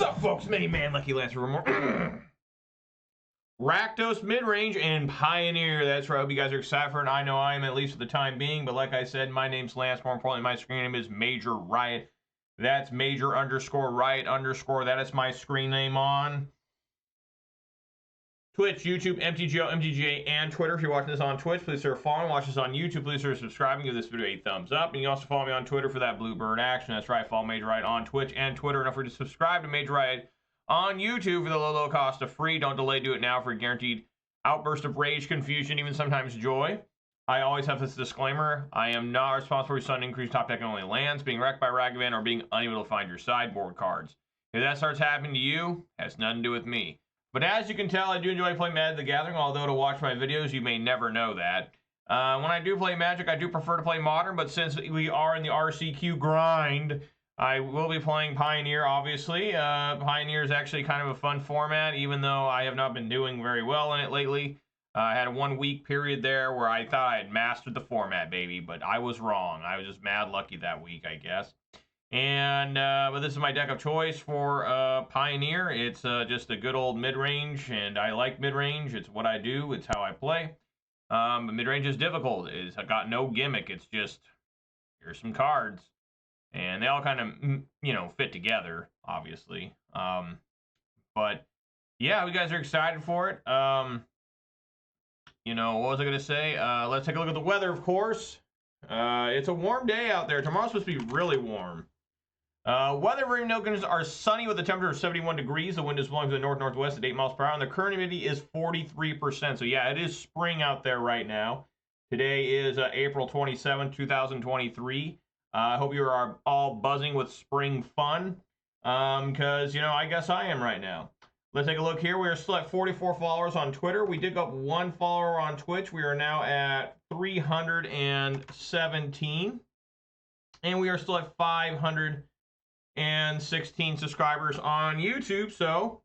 Sup, folks? Mini Man, Lucky Lancer, more. Rakdos Midrange and Pioneer. That's right. I hope you guys are excited for it. I know I am, at least for the time being. But like I said, my name's Lance. More importantly, my screen name is Major Riot. That's Major _ Riot _ That is my screen name on Twitch, YouTube, MTGO, MTGA, and Twitter. If you're watching this on Twitch, please consider following. Watch this on YouTube, please consider subscribing. Give this video a thumbs up. And you can also follow me on Twitter for that Bluebird action. That's right. Follow Major Riot on Twitch and Twitter. And don't forget to subscribe to Major Riot on YouTube for the low cost of free. Don't delay. Do it now for a guaranteed outburst of rage, confusion, even sometimes joy. I always have this disclaimer. I am not responsible for sudden increased top deck only lands, being wrecked by Ragavan, or being unable to find your sideboard cards. If that starts happening to you, it has nothing to do with me. But as you can tell, I do enjoy playing Magic the Gathering, although to watch my videos, you may never know that. When I do play Magic, I do prefer to play Modern, but since we are in the RCQ grind, I will be playing Pioneer, obviously. Pioneer is actually kind of a fun format, even though I have not been doing very well in it lately. I had a 1 week period there where I thought I had mastered the format, baby, but I was wrong. I was just mad lucky that week, I guess. And but this is my deck of choice for Pioneer. It's just a good old mid-range, and I like mid-range. It's what I do. It's how I play. But mid-range is difficult. I got no gimmick. It's just, here's some cards. And they all kind of, you know, fit together, obviously. But, yeah, you guys are excited for it. You know, what was I going to say? Let's take a look at the weather, of course. It's a warm day out there. Tomorrow's supposed to be really warm. Weather conditions are sunny with a temperature of 71 degrees. The wind is blowing to the north-northwest at 8 miles per hour, and the current humidity is 43%. So, yeah, it is spring out there right now. Today is April 27, 2023. I hope you are all buzzing with spring fun, because, you know, I guess I am right now. Let's take a look here. We are still at 44 followers on Twitter. We did go up 1 follower on Twitch. We are now at 317. And we are still at 516 subscribers on YouTube. So,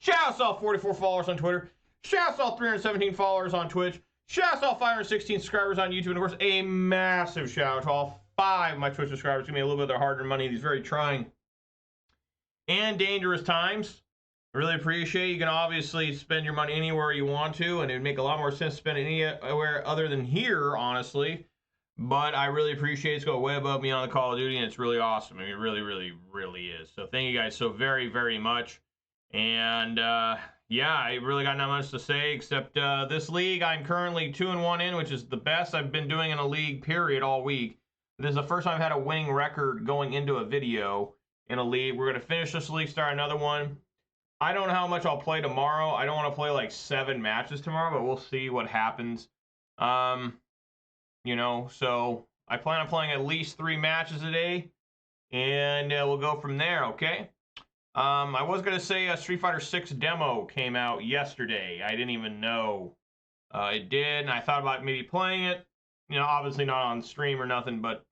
shout out to all 44 followers on Twitter. Shout out to all 317 followers on Twitch. Shout out to all 516 subscribers on YouTube. And, of course, a massive shout out to all 5 of my Twitch subscribers. Give me a little bit of their hard-earned money in these very trying and dangerous times. I really appreciate it. You can obviously spend your money anywhere you want to, and it would make a lot more sense to spend it anywhere other than here, honestly. But I really appreciate it. It's going way above me on the Call of Duty, and it's really awesome. I mean, it really, really, really is. So thank you guys so very, very much. And, yeah, I really got not much to say, except this league, I'm currently 2-1 in, which is the best I've been doing in a league, period, all week. This is the first time I've had a winning record going into a video in a league. We're going to finish this league, start another one. I don't know how much I'll play tomorrow. I don't want to play like 7 matches tomorrow, but we'll see what happens. You know, so I plan on playing at least 3 matches a day, and we'll go from there, okay? I was going to say Street Fighter 6 demo came out yesterday. I didn't even know it did, and I thought about maybe playing it. You know, obviously not on stream or nothing, but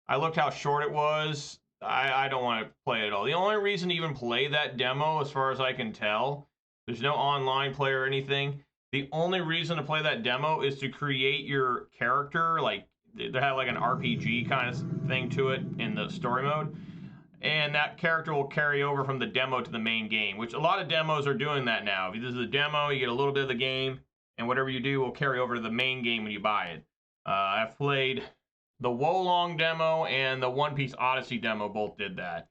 I looked how short it was. I don't want to play it at all. The only reason to even play that demo, as far as I can tell, there's no online play or anything. The only reason to play that demo is to create your character, like, they have like an RPG kind of thing to it in the story mode. And that character will carry over from the demo to the main game, which a lot of demos are doing that now. If this is a demo, you get a little bit of the game, and whatever you do will carry over to the main game when you buy it. I've played the Wolong demo and the One Piece Odyssey demo, both did that.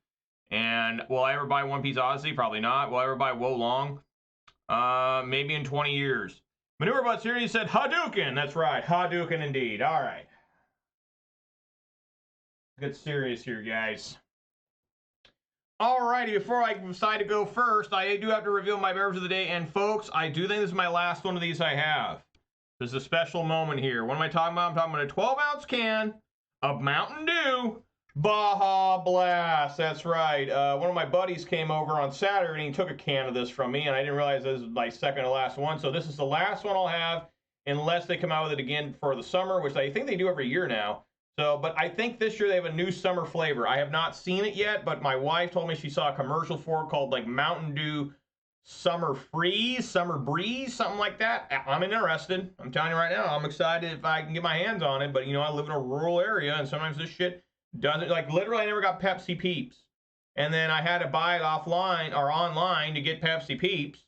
And will I ever buy One Piece Odyssey? Probably not. Will I ever buy Wolong? Maybe in 20 years. Manure Butts here, he said Hadouken. That's right, Hadouken indeed. All right. Get serious here, guys. Alrighty, before I decide to go first, I do have to reveal my beverage of the day. And folks, I do think this is my last one of these I have. There's a special moment here. What am I talking about? I'm talking about a 12-ounce can of Mountain Dew Baja Blast. That's right. One of my buddies came over on Saturday and he took a can of this from me, and I didn't realize this was my second to last one. So this is the last one I'll have unless they come out with it again for the summer, which I think they do every year now. So, but I think this year they have a new summer flavor. I have not seen it yet, but my wife told me she saw a commercial for it called like Mountain Dew Summer Freeze, Summer Breeze, something like that. I'm interested. I'm telling you right now, I'm excited if I can get my hands on it. But, you know, I live in a rural area, and sometimes this shit doesn't, like, literally, I never got Pepsi Peeps. And then I had to buy it offline or online to get Pepsi Peeps.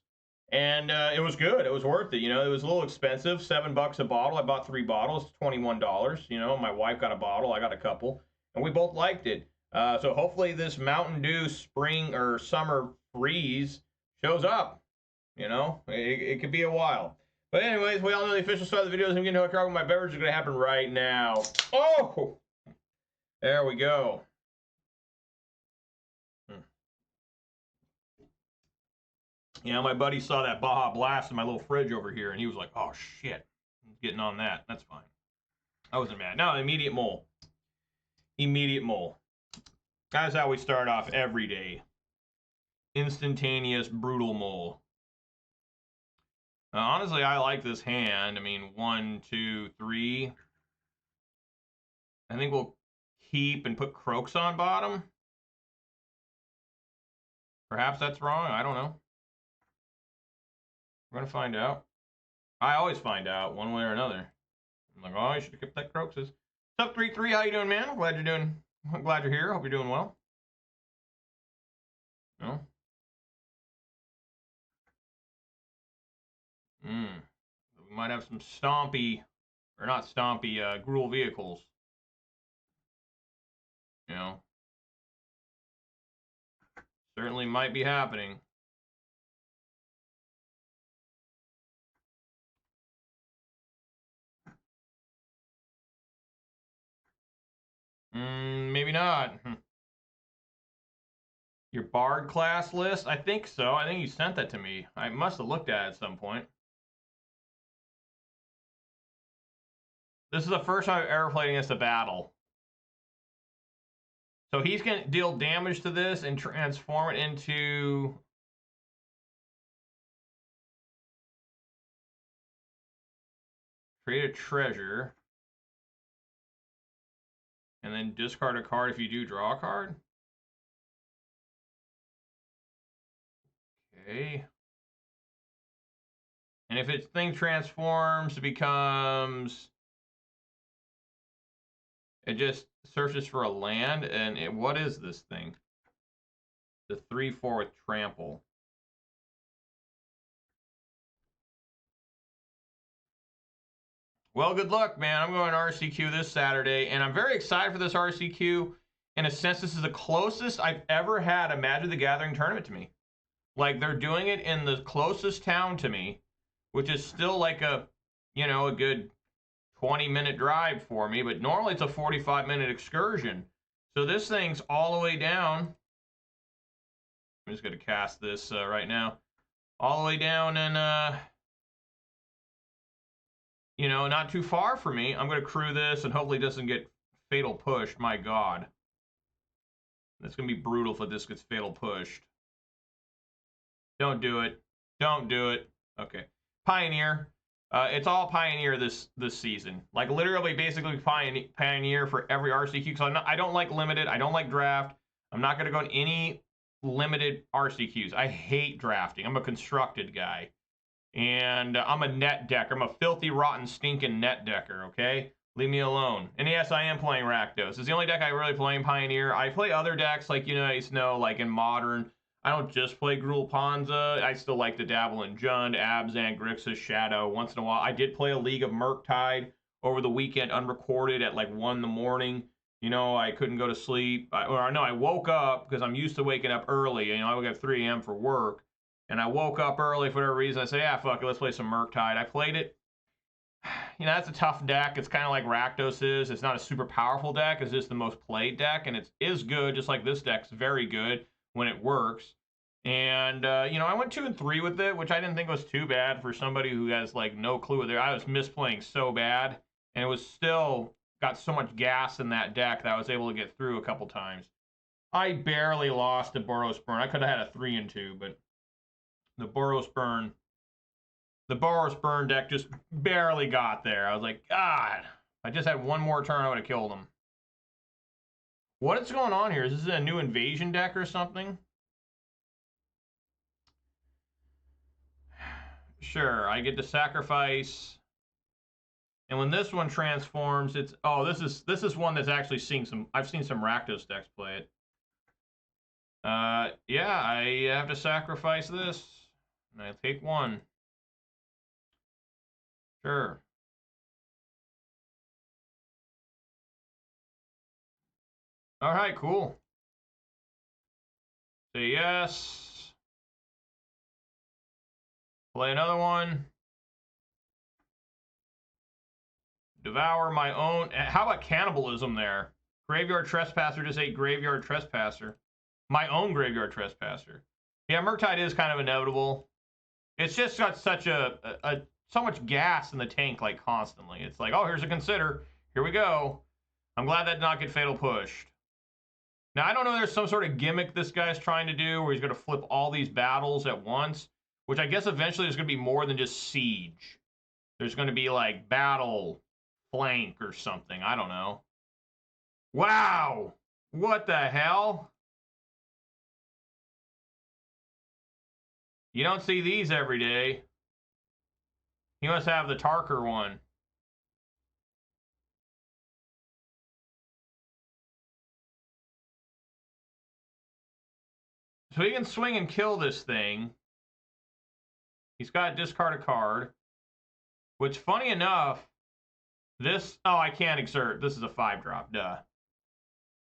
And it was good. It was worth it. You know, it was a little expensive, $7 a bottle. I bought 3 bottles, $21. You know, my wife got a bottle. I got a couple. And we both liked it. So hopefully this Mountain Dew spring or summer freeze shows up. You know, it could be a while. But anyways, we all know the official start of the video is I'm getting to a car with my beverage is going to happen right now. Oh! There we go. Yeah, my buddy saw that Baja Blast in my little fridge over here, and he was like, oh, shit. Getting on that. That's fine. I wasn't mad. No, immediate mole. Immediate mole. That's how we start off every day. Instantaneous, brutal mole. Honestly, I like this hand. I mean, 1, 2, 3. I think we'll keep and put Croaks on bottom. Perhaps that's wrong. I don't know. We're going to find out. I always find out one way or another. I'm like, oh, you should have kept that Croaks. What's up, 3-3? How you doing, man? I'm glad you're here. Hope you're doing well. No? We might have some stompy, or not stompy, gruel vehicles. You know? Certainly might be happening. Maybe not. Your Bard class list? I think so. I think you sent that to me. I must have looked at it at some point. This is the first time I've ever played against a battle. So he's going to deal damage to this and transform it into... Create a treasure. And then discard a card if you do draw a card. Okay. And if its thing transforms, it becomes... It just searches for a land, and what is this thing? The 3/4 with trample. Well, good luck, man. I'm going RCQ this Saturday, and I'm very excited for this RCQ. In a sense, this is the closest I've ever had a Magic the Gathering tournament to me. Like, they're doing it in the closest town to me, which is still like a, you know, a good 20-minute drive for me, but normally it's a 45-minute excursion. So this thing's all the way down. I'm just going to cast this right now. All the way down and, you know, not too far for me. I'm going to crew this and hopefully it doesn't get fatal pushed. My God. That's going to be brutal if this gets fatal pushed. Don't do it. Don't do it. Okay. Pioneer. It's all Pioneer this season. Like, literally, basically Pioneer for every RCQ. Because I don't like Limited. I don't like Draft. I'm not going to go in any Limited RCQs. I hate drafting. I'm a constructed guy. And I'm a net decker. I'm a filthy, rotten, stinking net decker, okay? Leave me alone. And yes, I am playing Rakdos. It's the only deck I really play in Pioneer. I play other decks, like, you know, like in Modern. I don't just play Gruul Ponza. I still like to dabble in Jund, Abzan, Grixis, Shadow. Once in a while, I did play a League of Murktide over the weekend, unrecorded at like 1 in the morning. You know, I couldn't go to sleep. I woke up because I'm used to waking up early. You know, I wake up 3 a.m. for work. And I woke up early for whatever reason. I said, yeah, fuck it, let's play some Murktide. I played it. You know, that's a tough deck. It's kind of like Rakdos is. It's not a super powerful deck. It's just the most played deck. And it is good, just like this deck's very good when it works. And, you know, I went 2 and 3 with it, which I didn't think was too bad for somebody who has, like, no clue what they're... I was misplaying so bad. And it was still got so much gas in that deck that I was able to get through a couple times. I barely lost to Boros Burn. I could have had a 3 and 2, but... The Boros Burn deck just barely got there. I was like, God, if I just had one more turn, I would have killed him. What is going on here? Is this a new invasion deck or something? Sure, I get to sacrifice. And when this one transforms, it's... Oh, this is one that's actually seen some... I've seen some Rakdos decks play it. Yeah, I have to sacrifice this. And I take one. Sure. All right, cool. Say yes. Play another one. Devour my own. How about cannibalism there? Graveyard Trespasser just ate Graveyard Trespasser. My own Graveyard Trespasser. Yeah, Murktide is kind of inevitable. It's just got such so much gas in the tank, like, constantly. It's like, oh, here's a Consider. Here we go. I'm glad that did not get Fatal Pushed. Now, I don't know, there's some sort of gimmick this guy's trying to do where he's going to flip all these battles at once, which I guess eventually there's going to be more than just Siege. There's going to be, like, Battle, Flank, or something. I don't know. Wow! What the hell? You don't see these every day. He must have the Tarker one. So he can swing and kill this thing. He's got to discard a card. Which, funny enough, this... Oh, I can't exert. This is a 5-drop. Duh.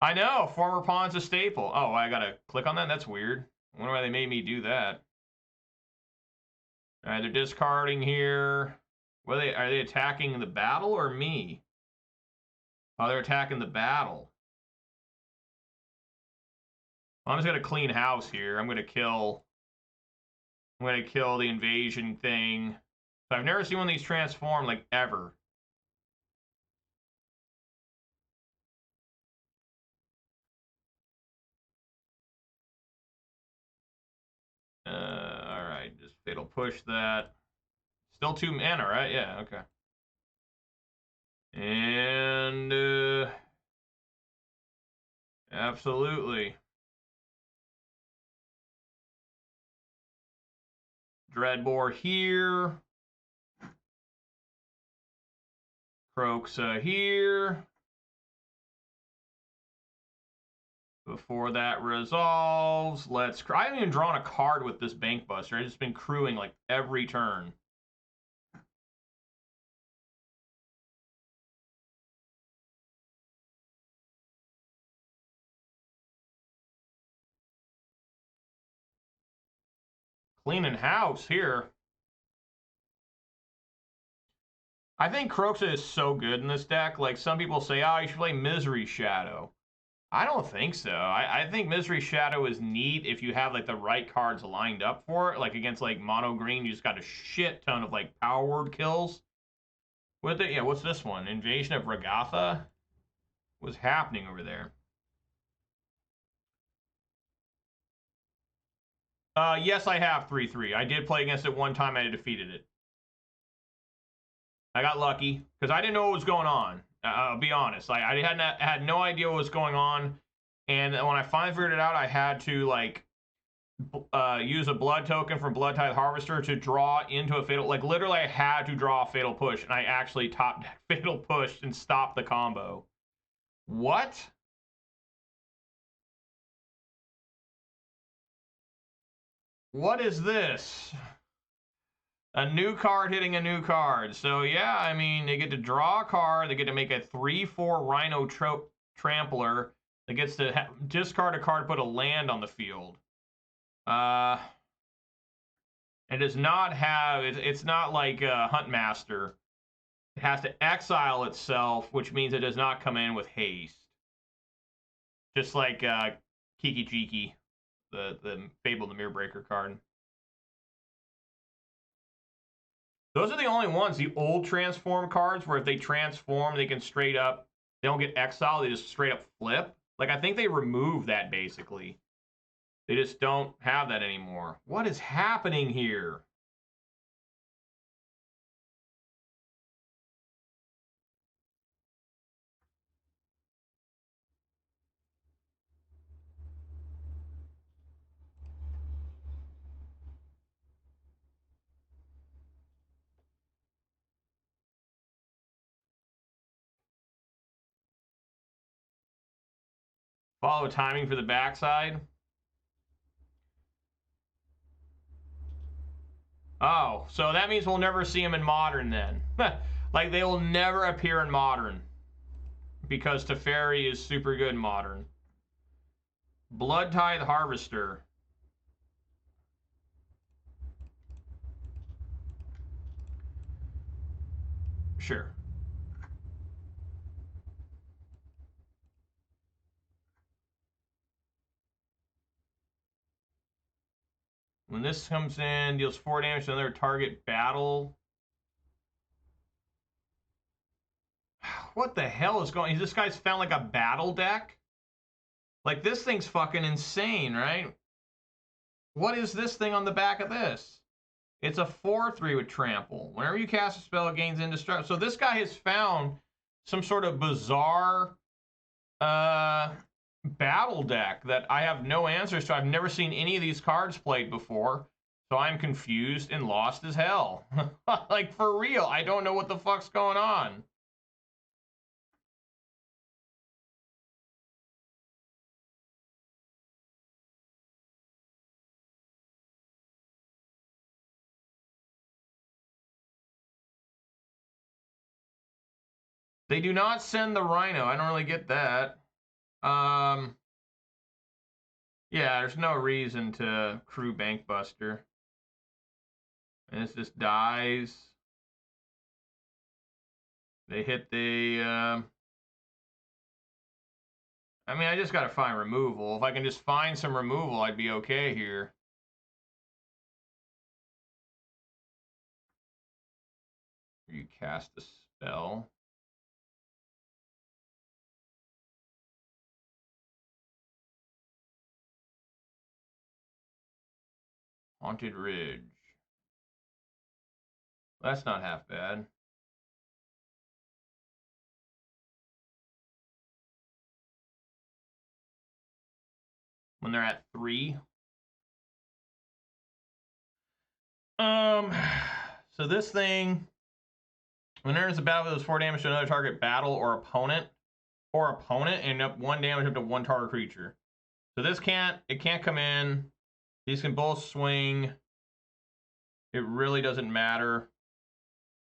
I know. Former pawn's a staple. Oh, I got to click on that? That's weird. I wonder why they made me do that. All right, they're discarding here. Are they attacking the battle or me? Oh, they're attacking the battle. Well, I'm just going to clean house here. I'm going to kill the invasion thing. I've never seen one of these transform, like, ever. Alright, just Fatal Push that. Still 2 mana, right? Yeah, okay. And, absolutely. Dreadbore here. Croxa here. Before that resolves, I haven't even drawn a card with this Bank Buster. I've just been crewing like every turn. Cleaning house here. I think Croxa is so good in this deck. Like, some people say, oh, you should play Misery Shadow. I don't think so. I think Misery Shadow is neat if you have, like, the right cards lined up for it. Like, against, like, mono green, you just got a shit ton of, like, power word kills. With it, yeah, what's this one? Invasion of Ragatha? What's happening over there? Yes, I have 3-3. I did play against it one time. I defeated it. I got lucky because I didn't know what was going on. I'll be honest. I had no idea what was going on, and when I finally figured it out, I had to like use a blood token from Blood Tithe Harvester to draw into a fatal. Like, literally, I had to draw a fatal push, and I actually top deck fatal pushed and stopped the combo. What? What is this? A new card hitting a new card. So, yeah, I mean, they get to draw a card. They get to make a 3/4 Rhino Trampler that gets to discard a card, put a land on the field. It does not have... It's not like Huntmaster. It has to exile itself, which means it does not come in with haste. Just like Kiki Jiki, the Fable the Mirror Breaker card. Those are the only ones, the old transform cards, where if they transform, they can straight up, they don't get exiled, they just straight up flip. Like, I think they removed that, basically. They just don't have that anymore. What is happening here? Follow timing for the backside. Oh, so that means we'll never see them in Modern then. Like, they will never appear in Modern. Because Teferi is super good in Modern. Blood Tithe Harvester. Sure. When this comes in, deals 4 damage to another target battle. What the hell is going on? This guy's found like a battle deck? Like, this thing's fucking insane, right? What is this thing on the back of this? It's a 4/3 with trample. Whenever you cast a spell, it gains indestructible. So this guy has found some sort of bizarre battle deck that I have no answers to. I've never seen any of these cards played before. So I'm confused and lost as hell. Like, for real, I don't know what the fuck's going on. They do not send the Rhino. I don't really get that. Yeah, there's no reason to crew Bankbuster. And this just dies. They hit the... I mean, I just gotta find removal. If I can just find some removal, I'd be okay here. You cast a spell. Haunted Ridge. That's not half bad. When they're at 3. So this thing, when there is a battle, it does 4 damage to another target battle or opponent, and up 1 damage up to 1 target creature. So this can't come in. These can both swing. It really doesn't matter.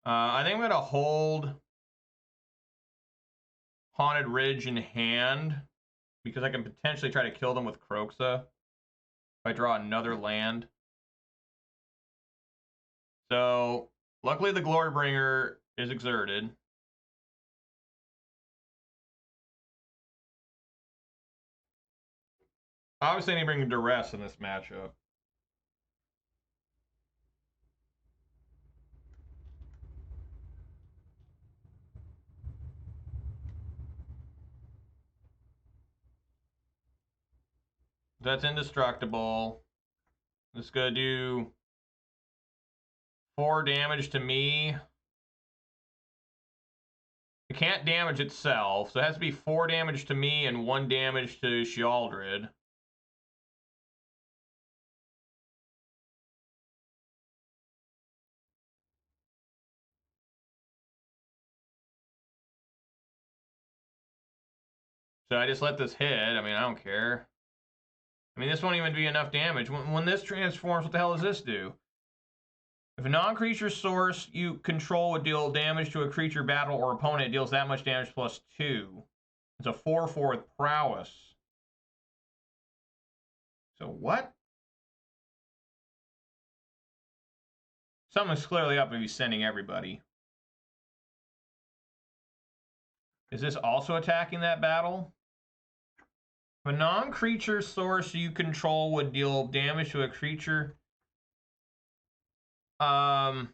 I think I'm gonna hold Haunted Ridge in hand because I can potentially try to kill them with Kroxa if I draw another land. So luckily the Glorybringer is exerted. Obviously, I need to bring Duress in this matchup. That's indestructible. It's gonna do 4 damage to me. It can't damage itself, so it has to be 4 damage to me and 1 damage to Shealdred. So I just let this hit. I mean, I don't care. I mean, this won't even be enough damage. When this transforms, what the hell does this do? If a non-creature source you control would deal damage to a creature, battle, or opponent, it deals that much damage plus 2. It's a 4/4 with prowess. So what? Something's clearly up if he's sending everybody. Is this also attacking that battle? If a non-creature source you control would deal damage to a creature. I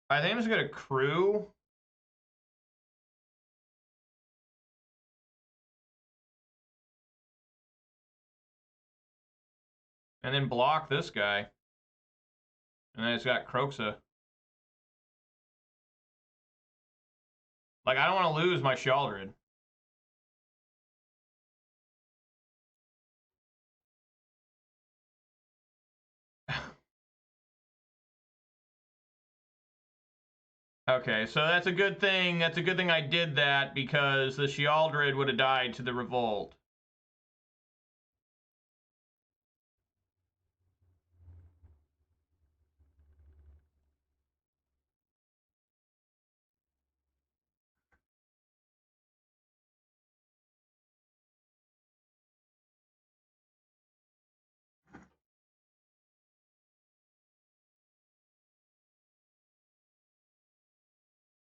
think I'm just gonna crew. And then block this guy. And then it's got Kroxa. Like, I don't want to lose my Shealdred. Okay, so that's a good thing. That's a good thing I did that because the Shealdred would have died to the Revolt.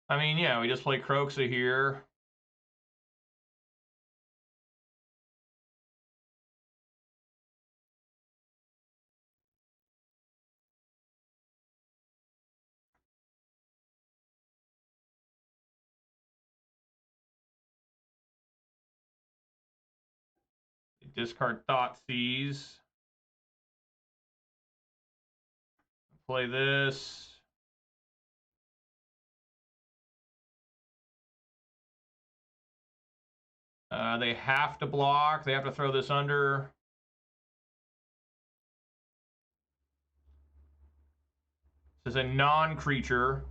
I mean, yeah, we just play Croxa here. Discard Thoughtseize. Play this. They have to block. They have to throw this under. This is a non-creature.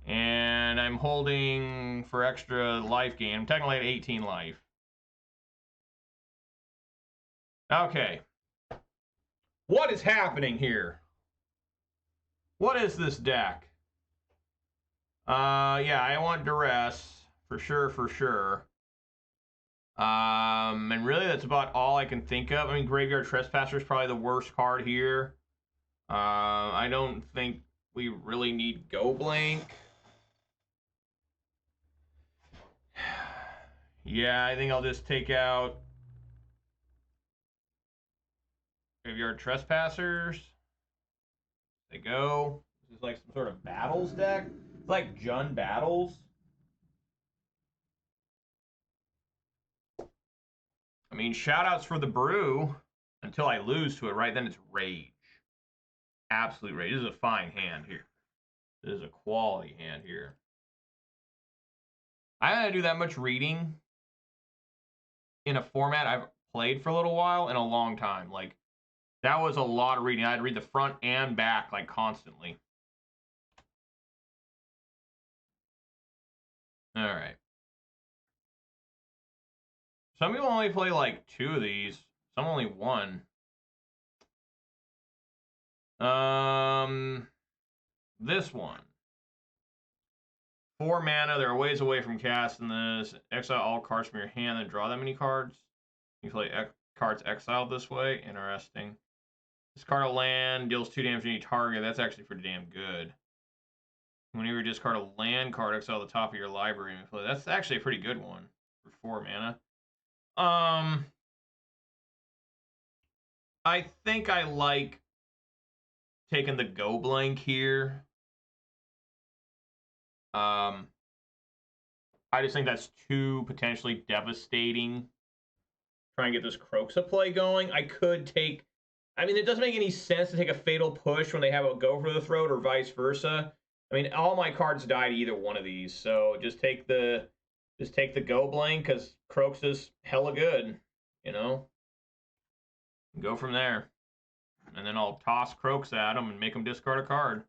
And I'm holding for extra life gain. I'm technically at 18 life. Okay. What is happening here? What is this deck? Yeah, I want Duress. For sure. And really that's about all I can think of. I mean, Graveyard Trespasser is probably the worst card here. I don't think we really need Go Blank. Yeah, I think I'll just take out Graveyard Trespassers. They go. This is like some sort of battles deck. It's like Jund Battles. I mean, shoutouts for the brew until I lose to it, right? Then it's rage. Absolute rage. This is a fine hand here. This is a quality hand here. I don't do that much reading in a format I've played for a little while in a long time. Like, that was a lot of reading. I'd read the front and back, like, constantly. All right. Some people only play, like, 2 of these. Some only 1. This one. 4 mana. They're a ways away from casting this. Exile all cards from your hand and draw that many cards. You play cards exiled this way. Interesting. Discard a land, deals 2 damage to any target. That's actually pretty damn good. Whenever you discard a land card, exile the top of your library. That's actually a pretty good one for 4 mana. I think I like taking the Go Blank here. I just think that's too potentially devastating. Try and get this Croxa play going. I could take... I mean, it doesn't make any sense to take a Fatal Push when they have a Go for the Throat or vice versa. I mean, all my cards die to either one of these, so just take the Go Blank because Croxa's hella good, you know? Go from there. And then I'll toss Croaks at them and make them discard a card.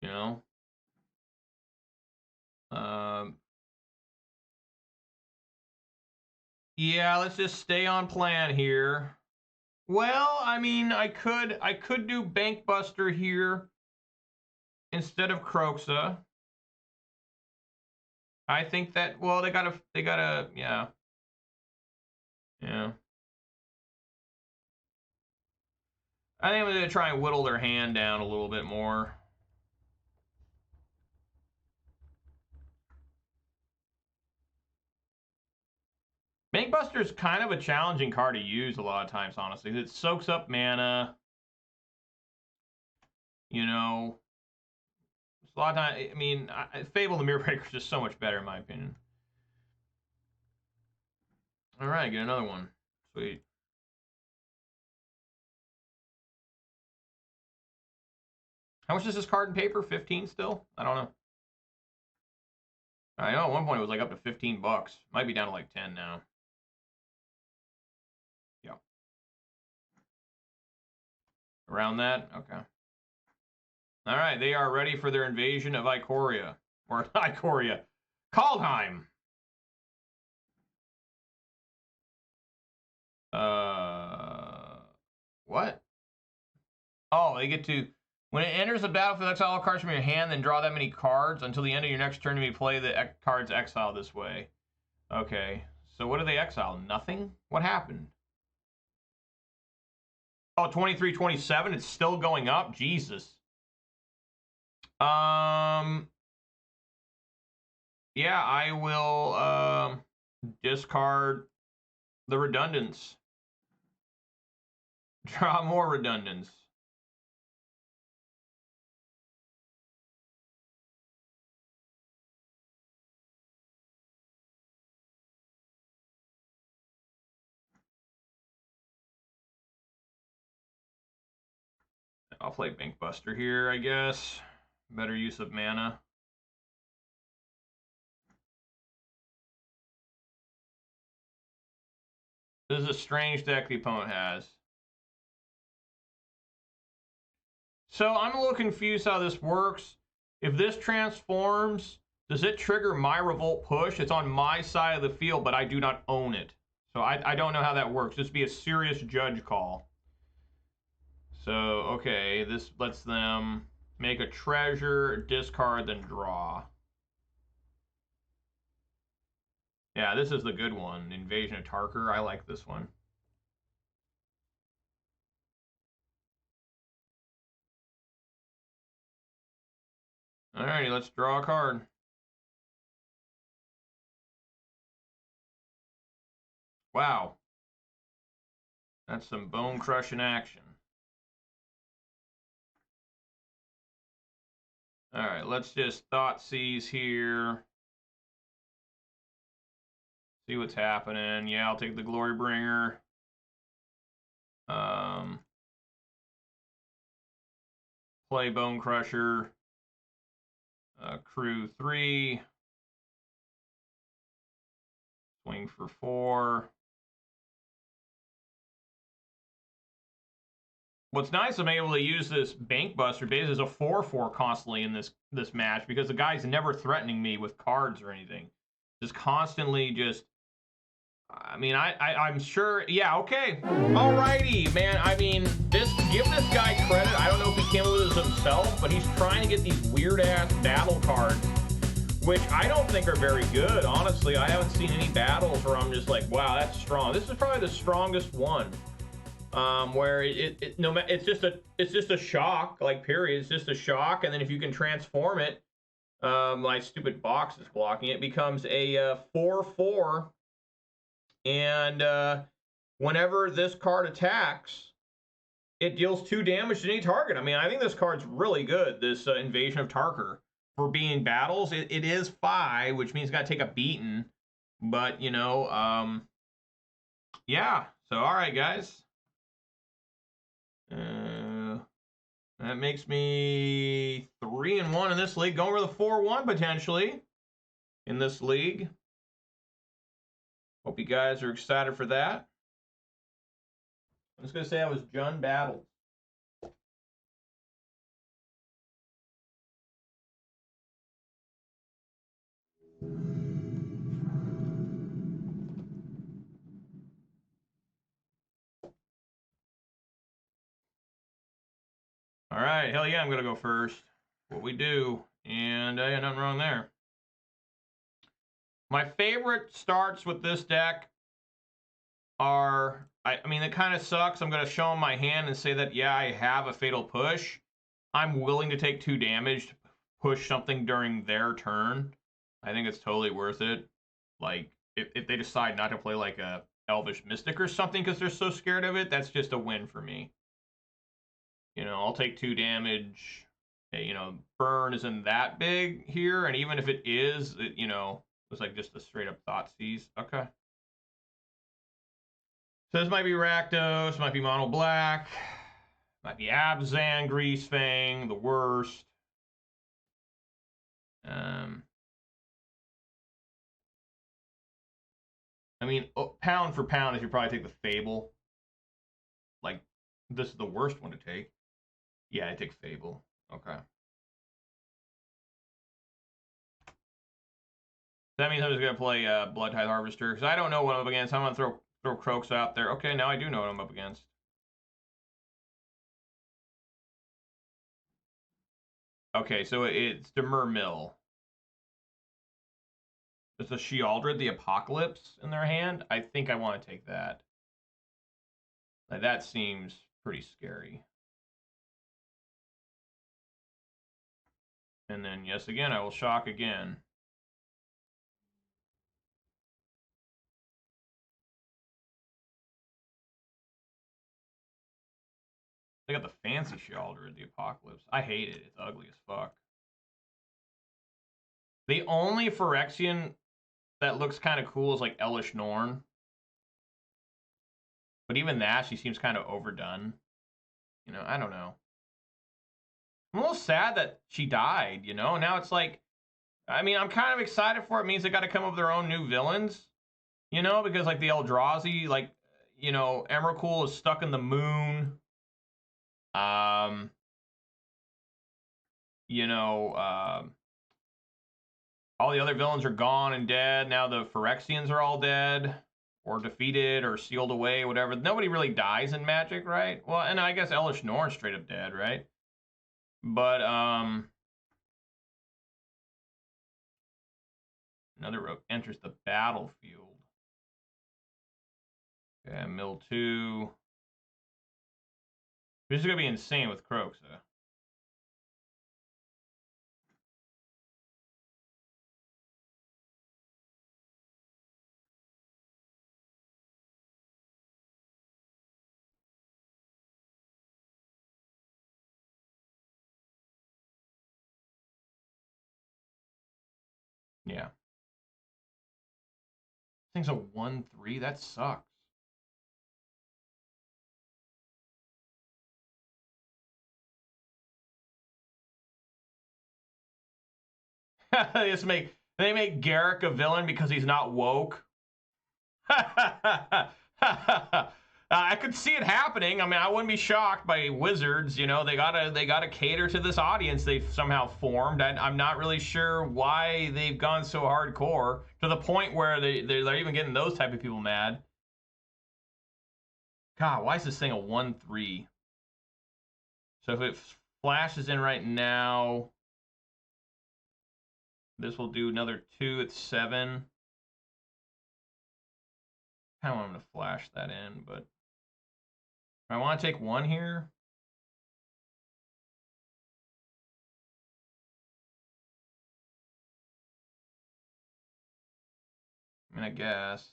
You know? Yeah, let's just stay on plan here. Well, I mean, I could do Bankbuster here instead of Croxa. I think that, well, they gotta, yeah. Yeah. I think I'm gonna try and whittle their hand down a little bit more. Bankbuster is kind of a challenging card to use a lot of times, honestly. It soaks up mana. You know, it's a lot of time. I mean, Fable the Mirror Breaker is just so much better, in my opinion. All right, get another one. Sweet. How much is this card in paper? 15 still? I don't know. I know at one point it was like up to 15 bucks. Might be down to like 10 now. Yeah. Around that? Okay. All right, they are ready for their invasion of Ikoria. Or Ikoria. Kaldheim. What? Oh, they get to... When it enters the battlefield, exile all cards from your hand, then draw that many cards. Until the end of your next turn, you may play the cards exiled this way. Okay. So what do they exile? Nothing? What happened? Oh, 23.27. It's still going up. Jesus. Yeah, I will discard the redundants. Draw more redundants. I'll play Bankbuster here, I guess. Better use of mana. This is a strange deck the opponent has. So I'm a little confused how this works. If this transforms, does it trigger my Revolt Push? It's on my side of the field, but I do not own it. So I don't know how that works. This would be a serious judge call. So, okay, this lets them make a treasure, discard, then draw. Yeah, this is the good one. Invasion of Tarkir. I like this one. Alrighty, let's draw a card. Wow. That's some bone crushing action. Alright, let's just Thoughtseize here. See what's happening. Yeah, I'll take the Glorybringer. Play Bone Crusher. Crew 3. Swing for 4. What's nice, I'm able to use this Bankbuster base as a 4/4 constantly in this match because the guy's never threatening me with cards or anything. Just constantly just. I mean, I'm sure. Yeah, okay. Alrighty, man. I mean, give this guy credit. I don't know if he came up with this himself, but he's trying to get these weird-ass battle cards, which I don't think are very good. Honestly, I haven't seen any battles where I'm just like, wow, that's strong. This is probably the strongest one. Where it's just a shock, like period. It's just a shock, and then if you can transform it, my stupid box is blocking it, becomes a 4/4. And whenever this card attacks, it deals 2 damage to any target. I mean, I think this card's really good, this Invasion of Tarkir. For being battles, it is 5, which means it's got to take a beating. But, you know, yeah. So, all right, guys. That makes me 3-1 in this league. Going for the 4-1, potentially, in this league. Hope you guys are excited for that. I'm just going to say I was Jun Battled. All right, hell yeah, I'm going to go first. What we do. And yeah, nothing wrong there. My favorite starts with this deck are, I mean, it kind of sucks. I'm going to show them my hand and say that, yeah, I have a Fatal Push. I'm willing to take 2 damage to push something during their turn. I think it's totally worth it. Like, if they decide not to play like a Elvish Mystic or something because they're so scared of it, that's just a win for me. You know, I'll take 2 damage. You know, burn isn't that big here, and even if it is, you know, it's like just a straight up Thoughtseize. Okay. So this might be Rakdos, might be Mono Black, might be Abzan, Greasefang, the worst. I mean, pound for pound, I should probably take the Fable. Like, this is the worst one to take. Yeah, I take Fable. Okay. That means I'm just going to play Bloodtithe Harvester, because I don't know what I'm up against. I'm going to throw Croaks out there. Okay, now I do know what I'm up against. Okay, so it's Dimir Mill. There's a Shealdred, the Apocalypse, in their hand. I think I want to take that. Like, that seems pretty scary. And then, yes, again, I will shock again. They got the fancy Shealder at the Apocalypse. I hate it. It's ugly as fuck. The only Phyrexian that looks kind of cool is like Elish Norn. But even that, she seems kind of overdone. You know, I don't know. I'm a little sad that she died, you know? Now it's like, I mean, I'm kind of excited for it. It means they got to come up with their own new villains, you know? Because, like, the Eldrazi, like, you know, Emrakul is stuck in the moon. You know, all the other villains are gone and dead. Now the Phyrexians are all dead or defeated or sealed away, whatever. Nobody really dies in Magic, right? Well, and I guess Elish Norn's straight up dead, right? But, another rogue enters the battlefield. Okay, mill 2. This is going to be insane with Kroxa. Yeah. This thing's a 1/3. That sucks. They make Garrick a villain because he's not woke. I could see it happening. I mean, I wouldn't be shocked by Wizards. You know, they gotta cater to this audience they've somehow formed. I'm not really sure why they've gone so hardcore to the point where they're even getting those type of people mad. God, why is this thing a 1/3? So if it flashes in right now, this will do another 2 at 7. I kind of want him to flash that in, but I want to take 1 here. I mean, I guess.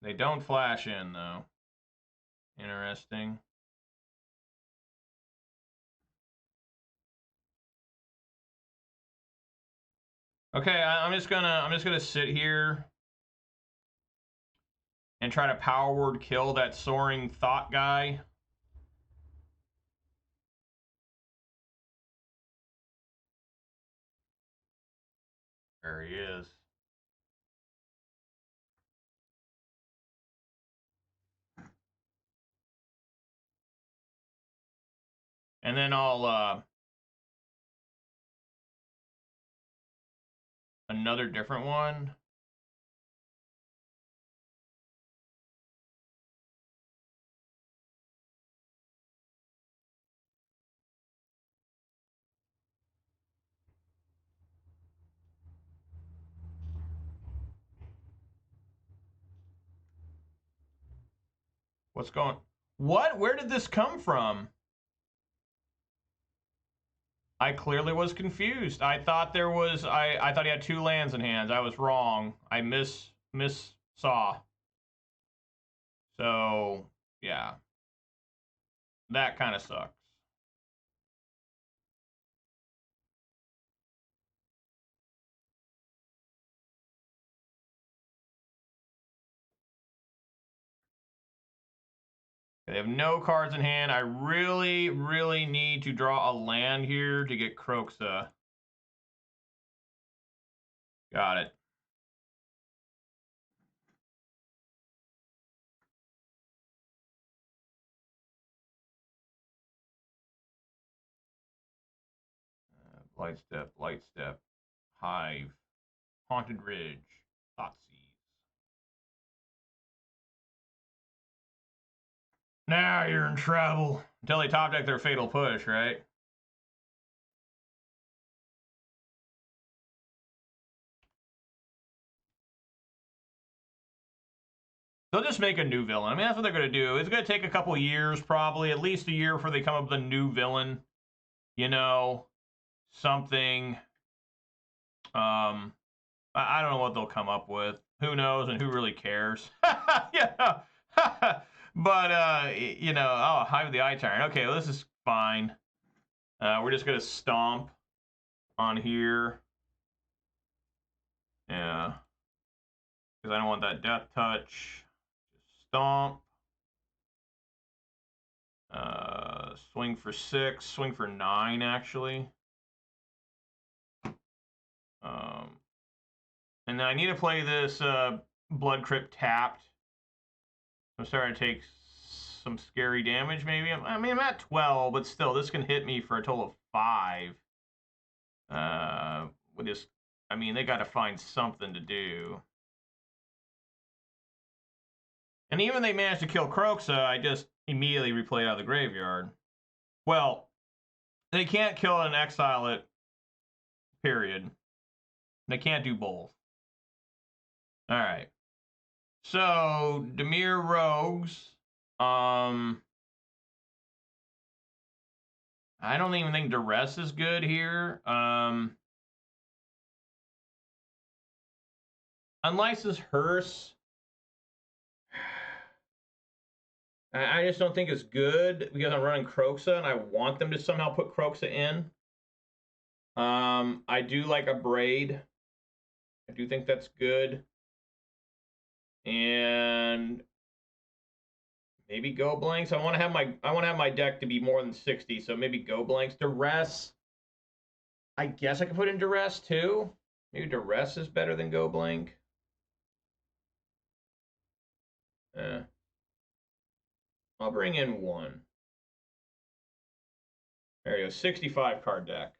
They don't flash in, though. Interesting. Okay, I'm just gonna sit here and try to power word kill that soaring thought guy. There he is. And then I'll another different one. What's going? What? Where did this come from? I clearly was confused. I thought there was I thought he had 2 lands in hands. I was wrong. I miss saw. So, yeah. That kind of sucks. They have no cards in hand. I really, really need to draw a land here to get Kroxa. Got it. Light Step, Hive, Haunted Ridge, Thoughtseize. Now you're in trouble. Until they top deck their Fatal Push, right? They'll just make a new villain. I mean, that's what they're going to do. It's going to take a couple years, probably, at least a year before they come up with a new villain. You know, something. I don't know what they'll come up with. Who knows and who really cares? Yeah. But, you know, oh, Hive of the Eye Tyrant. Okay, well, this is fine. We're just going to stomp on here. Yeah. Because I don't want that death touch. Just stomp. Swing for 6. Swing for 9, actually. And then I need to play this Blood Crypt tapped. I'm starting to take some scary damage, maybe. I mean, I'm at 12, but still, this can hit me for a total of 5. With this, I mean, they got to find something to do. And even they managed to kill Kroxa, I just immediately replayed out of the graveyard. Well, they can't kill it and exile it, period. They can't do both. All right. So, Dimir Rogues. I don't even think Duress is good here. Unlicensed Hearse. I just don't think it's good because I'm running Kroxa and I want them to somehow put Kroxa in. I do like a Braid. I do think that's good. And maybe Go Blanks. I want to have my deck to be more than 60, so maybe Go Blanks. Duress. I guess I could put in Duress too. Maybe Duress is better than Go Blank. I'll bring in 1. There you go, 65 card deck.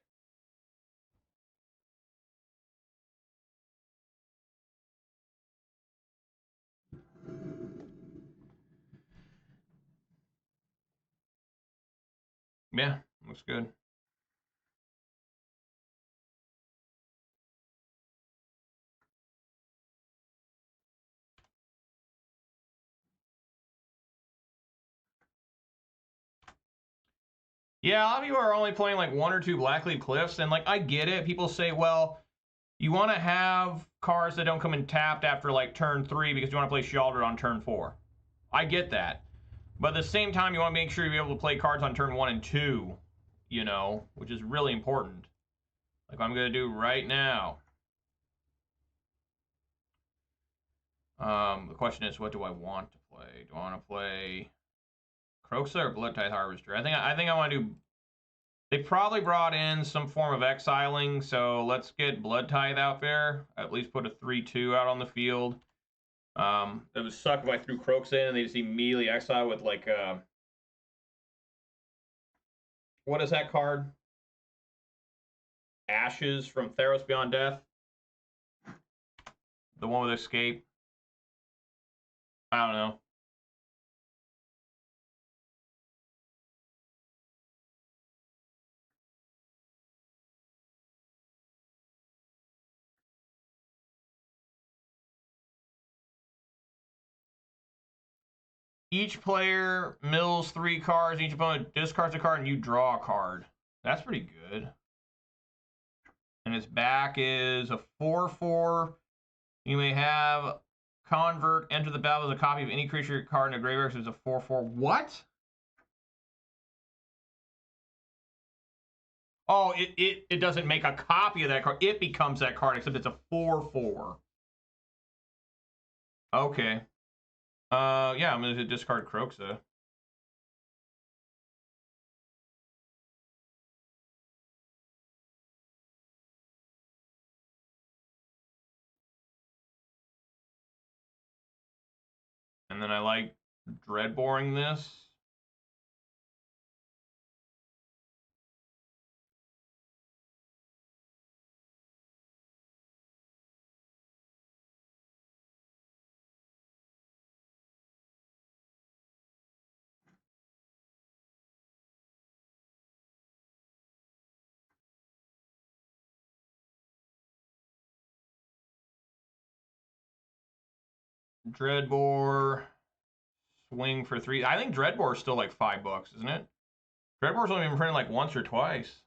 Yeah, looks good. Yeah, a lot of you are only playing like 1 or 2 Blackleaf Cliffs, and like I get it. People say, well, you want to have cards that don't come in tapped after like turn 3 because you want to play Sheoldred on turn 4. I get that. But at the same time, you want to make sure you're able to play cards on turn 1 and 2, you know, which is really important. Like I'm going to do right now. The question is, what do I want to play? Do I want to play Kroxa or Bloodtithe Harvester? I think I want to do... They probably brought in some form of exiling, so let's get Bloodtithe out there. At least put a 3/2 out on the field. It would suck if I threw Kroxa in and they just immediately exile with like... what is that card? Ashes from Theros Beyond Death. The one with Escape. I don't know. Each player mills 3 cards. Each opponent discards a card, and you draw a card. That's pretty good. And its back is a 4/4. You may have convert, enter the battle as a copy of any creature card in a graveyard. So it's a 4/4. What? Oh, it doesn't make a copy of that card. It becomes that card, except it's a 4/4. Okay. Yeah, I'm gonna discard Kroxa. And then I like Dreadboring this. Dreadbore. Swing for 3. I think Dreadbore is still like $5, isn't it? Dreadbore's only been printed like once or twice.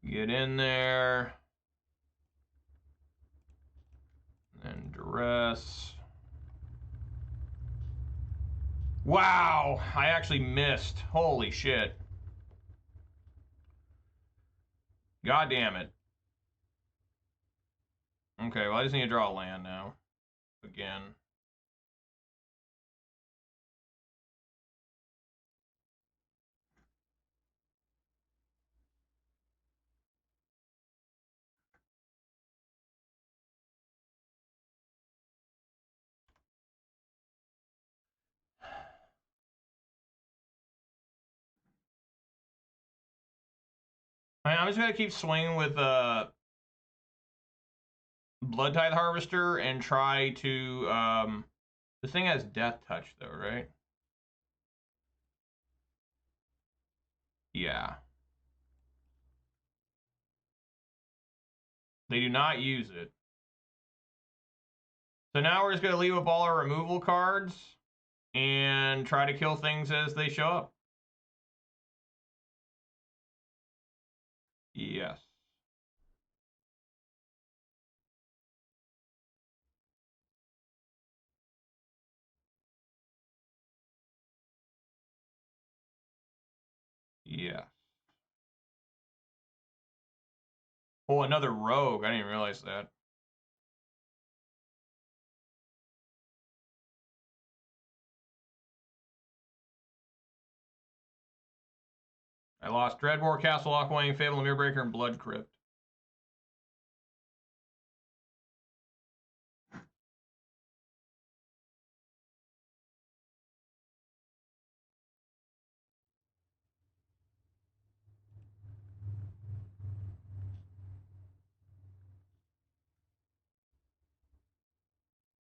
Get in there. And Duress. Wow, I actually missed. Holy shit. God damn it. Okay, well I just need to draw a land now. Again. I'm just gonna keep swinging with Blood Tithe Harvester and try to this thing has Death Touch though, right? Yeah. They do not use it. So now we're just gonna leave up all our removal cards and try to kill things as they show up. Yes. Yes. Oh, another rogue. I didn't even realize that. I lost Dreadbore, Castle Lockwing, Fable, Mirror and Blood Crypt.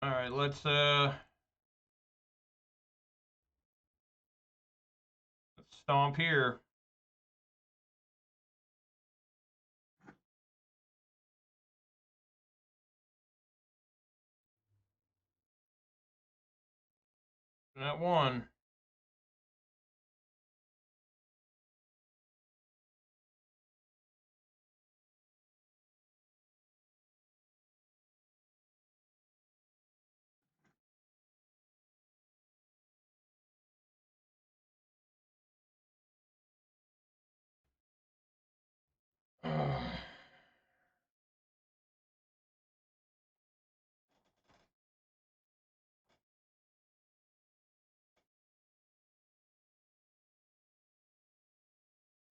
All right, let's stomp here. That one.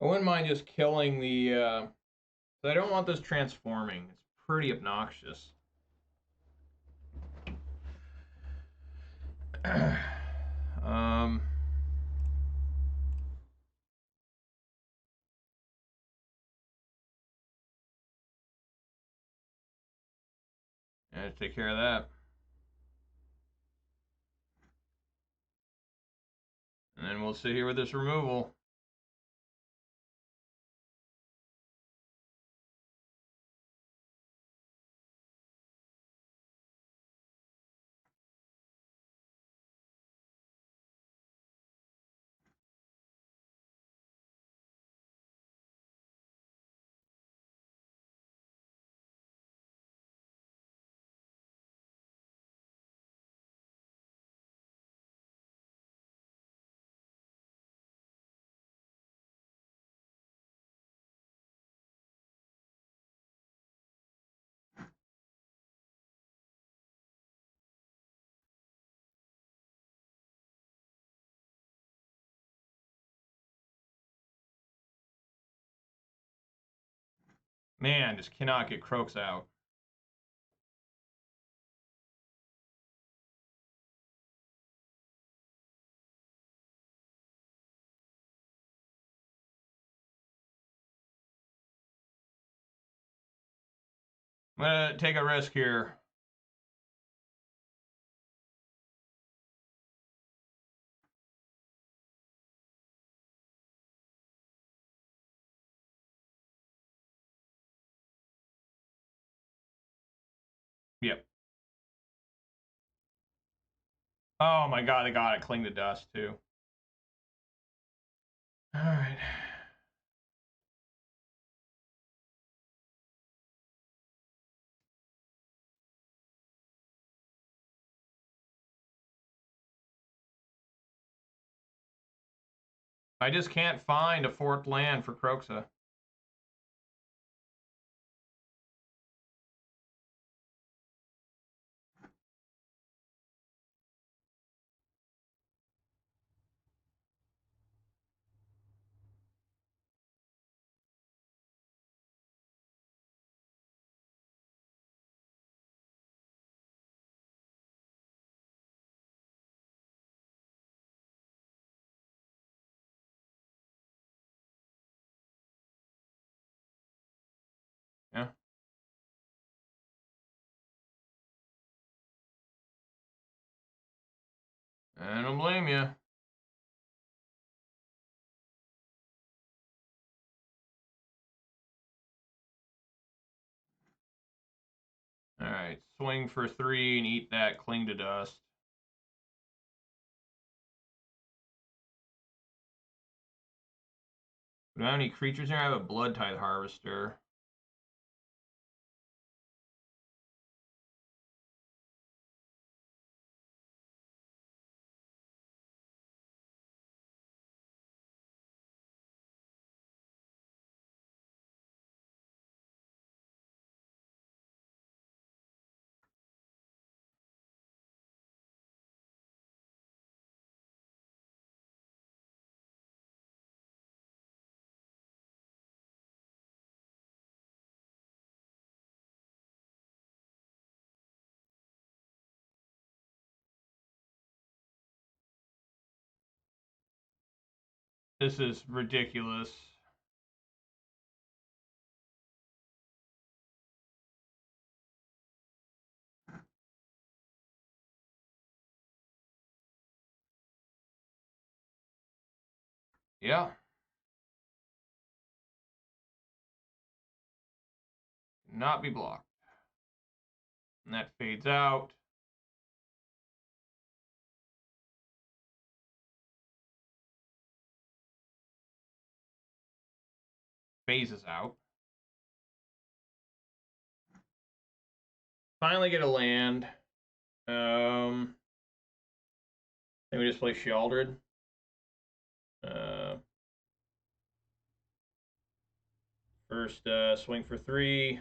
I wouldn't mind just killing the I don't want this transforming. It's pretty obnoxious. um let's take care of that. And then we'll sit here with this removal. Man, just cannot get Croaks out. I'm gonna take a risk here. Yep. Oh my god, they got it. Cling to dust, too. Alright. I just can't find a 4th land for Kroxa. Yeah. I don't blame you. Alright, swing for 3 and eat that cling to dust. Do I have any creatures here? I have a Blood Tithe Harvester. This is ridiculous. Yeah. Not be blocked. And that fades out. Phases out. Finally get a land. Then we just play Sheoldred. First swing for 3.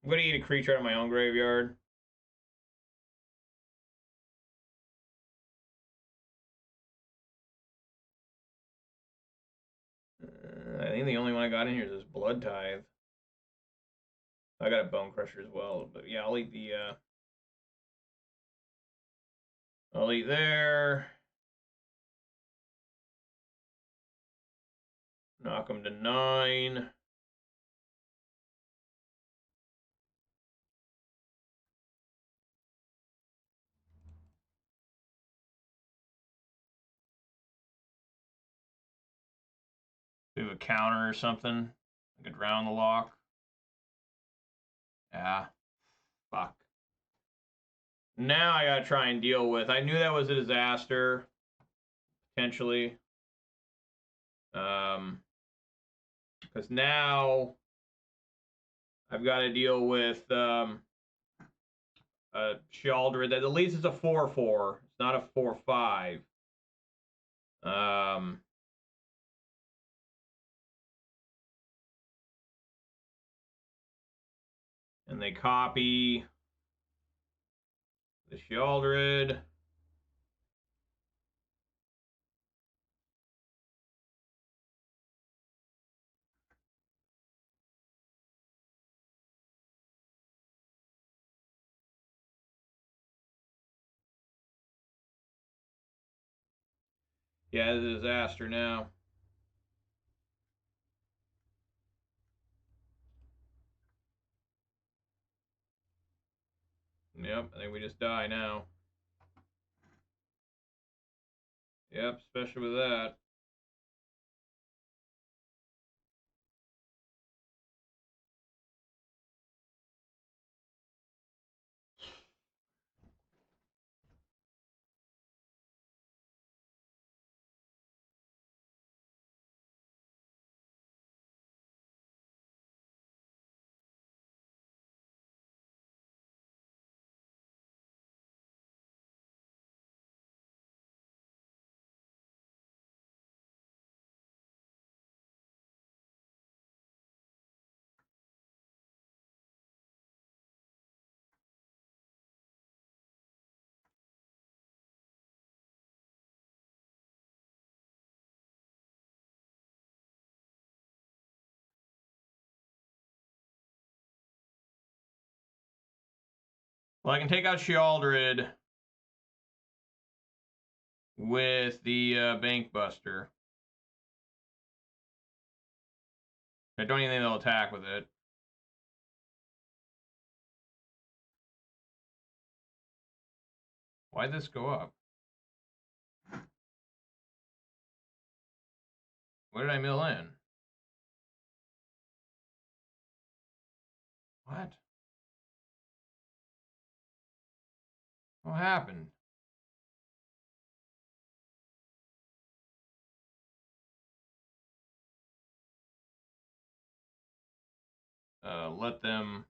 I'm going to eat a creature out of my own graveyard. I think the only one I got in here is this Blood Tithe. I got a Bone Crusher as well, but yeah, I'll eat the. I'll eat there. Knock them to 9. Do a counter or something. I could drown the lock. Yeah. Fuck. Now I gotta try and deal with. I knew that was a disaster. Potentially. Because now I've got to deal with Sheoldred. That at least it's a 4/4. It's not a 4/5. And they copy the Sheoldred. Yeah, it's a disaster now. Yep, I think we just die now. Yep, especially with that. Well, I can take out Shealdred with the Bank Buster. I don't even think they'll attack with it. Why'd this go up? What did I mill in? What? What happened? Let them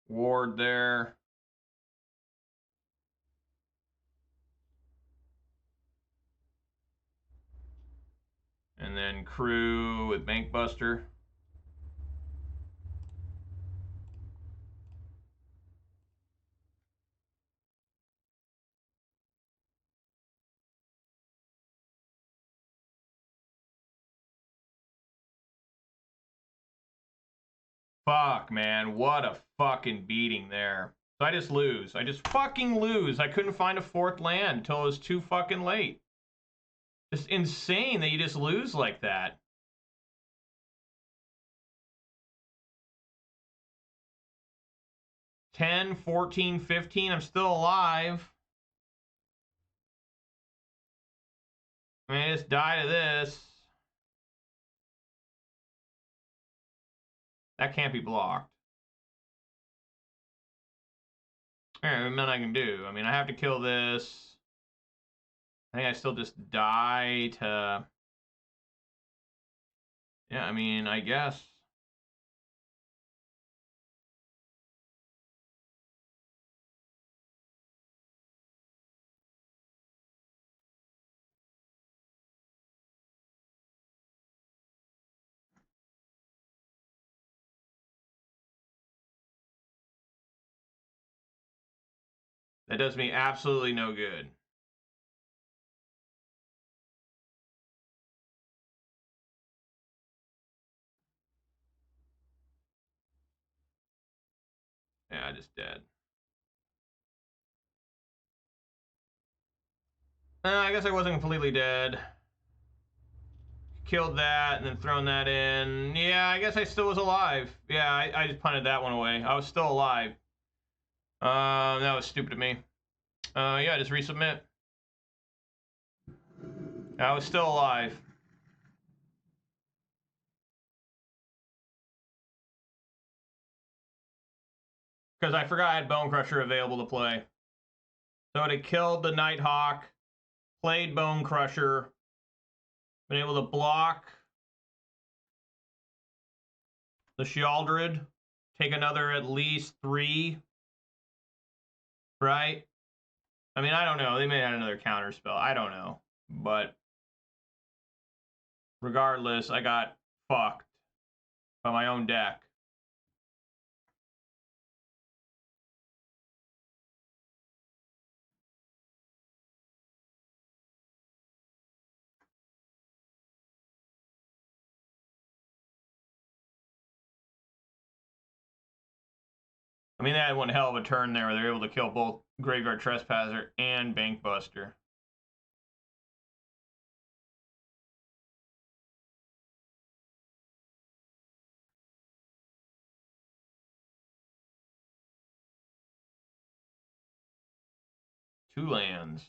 ward there. And then crew with Bank Buster. Fuck, man. What a fucking beating there. So I just lose. I just fucking lose. I couldn't find a fourth land until it was too fucking late. Just insane that you just lose like that. $10, $14, $15. I'm still alive. I mean, I just die to this. That can't be blocked. Alright, nothing I can do. I mean, I have to kill this. I think I still just die to... Yeah, I mean, I guess. That does me absolutely no good. Yeah, I just dead. I guess I wasn't completely dead. Killed that and then thrown that in. Yeah, I guess I still was alive. Yeah, I just punted that one away. I was still alive. That was stupid of me. Yeah, just resubmit. I was still alive. Because I forgot I had Bone Crusher available to play. So it had killed the Nighthawk, played Bone Crusher, been able to block the Shealdred, take another at least 3, right? I mean, I don't know. They may have had another counter spell. I don't know. But regardless, I got fucked by my own deck. I mean, they had one hell of a turn there where they were able to kill both Graveyard Trespasser and Bank Buster. Two lands.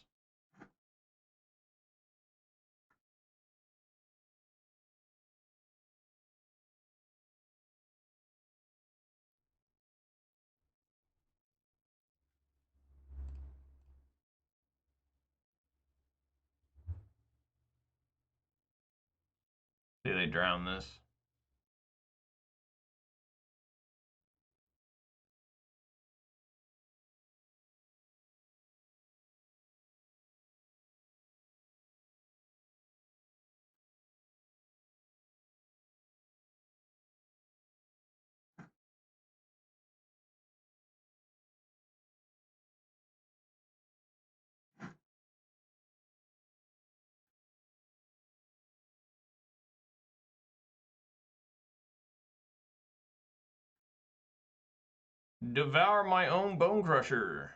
See, they drown this. Devour my own Bone Crusher.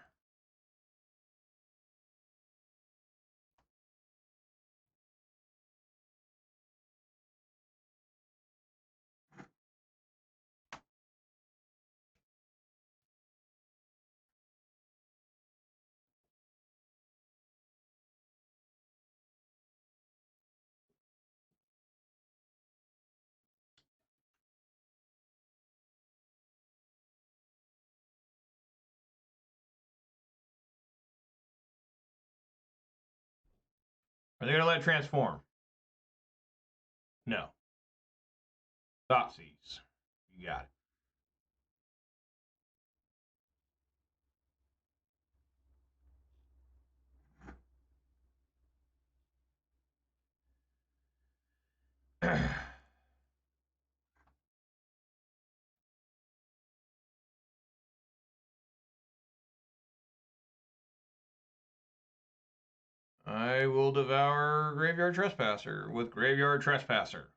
Are they going to let it transform? No. Thoughtseize. You got it. I will devour Graveyard Trespasser with Graveyard Trespasser.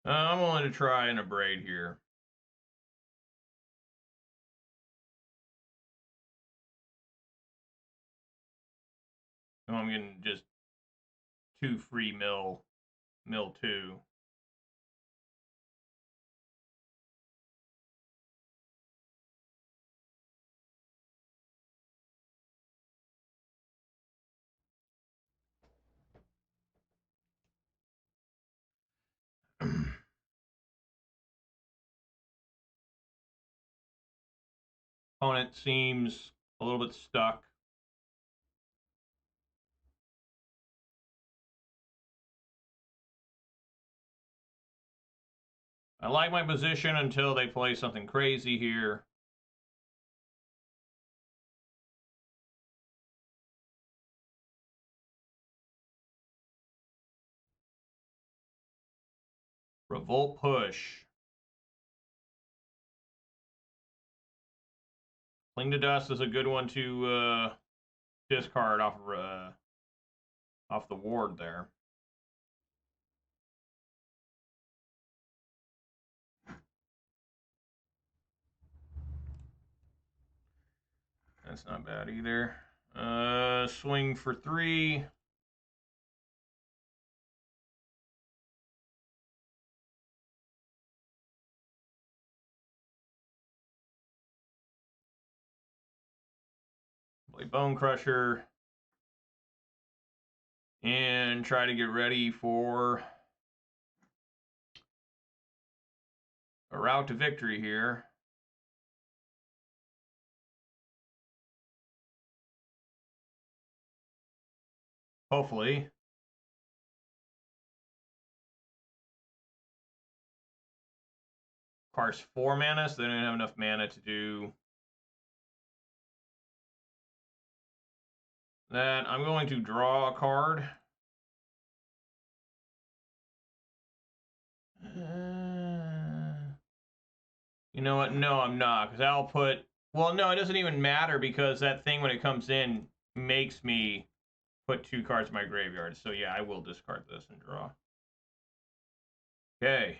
I'm willing to try an Abrade here. I'm getting just 2 free mill 2. Opponent seems a little bit stuck. I like my position until they play something crazy here. Revolt Push. Cling to Dust is a good one to discard off the ward there. That's not bad either. Swing for 3. Play Bone Crusher. And try to get ready for a route to victory here. Hopefully. Cars 4 mana, so they don't have enough mana to do that. I'm going to draw a card. You know what? No, I'm not, because I'll put... Well, no, it doesn't even matter, because that thing, when it comes in, makes me put 2 cards in my graveyard. So, yeah, I will discard this and draw. Okay.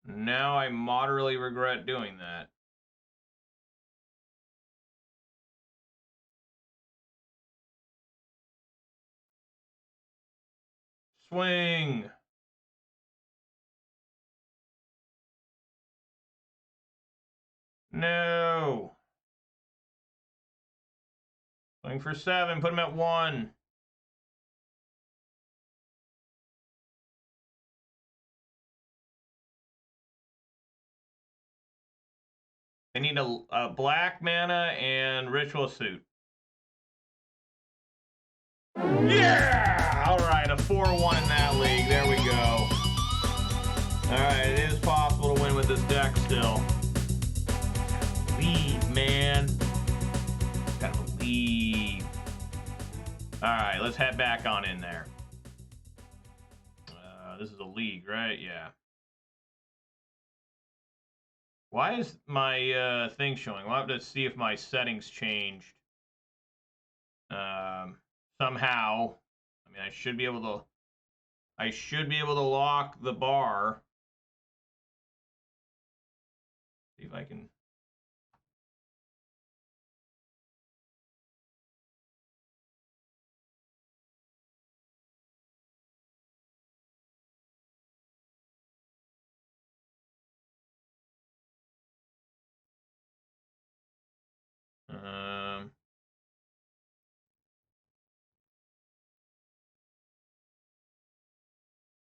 Now I moderately regret doing that. Swing! No! Swing for 7, put him at 1. I need a black mana and Ritual Suit. Yeah! All right, a 4-1 in that league. There we go. All right, it is possible to win with this deck still. Believe, man. Gotta believe. All right, let's head back on in there. This is a league, right? Yeah. Why is my thing showing? We'll have to see if my settings changed. Somehow. I mean, I should be able to lock the bar. See if I can.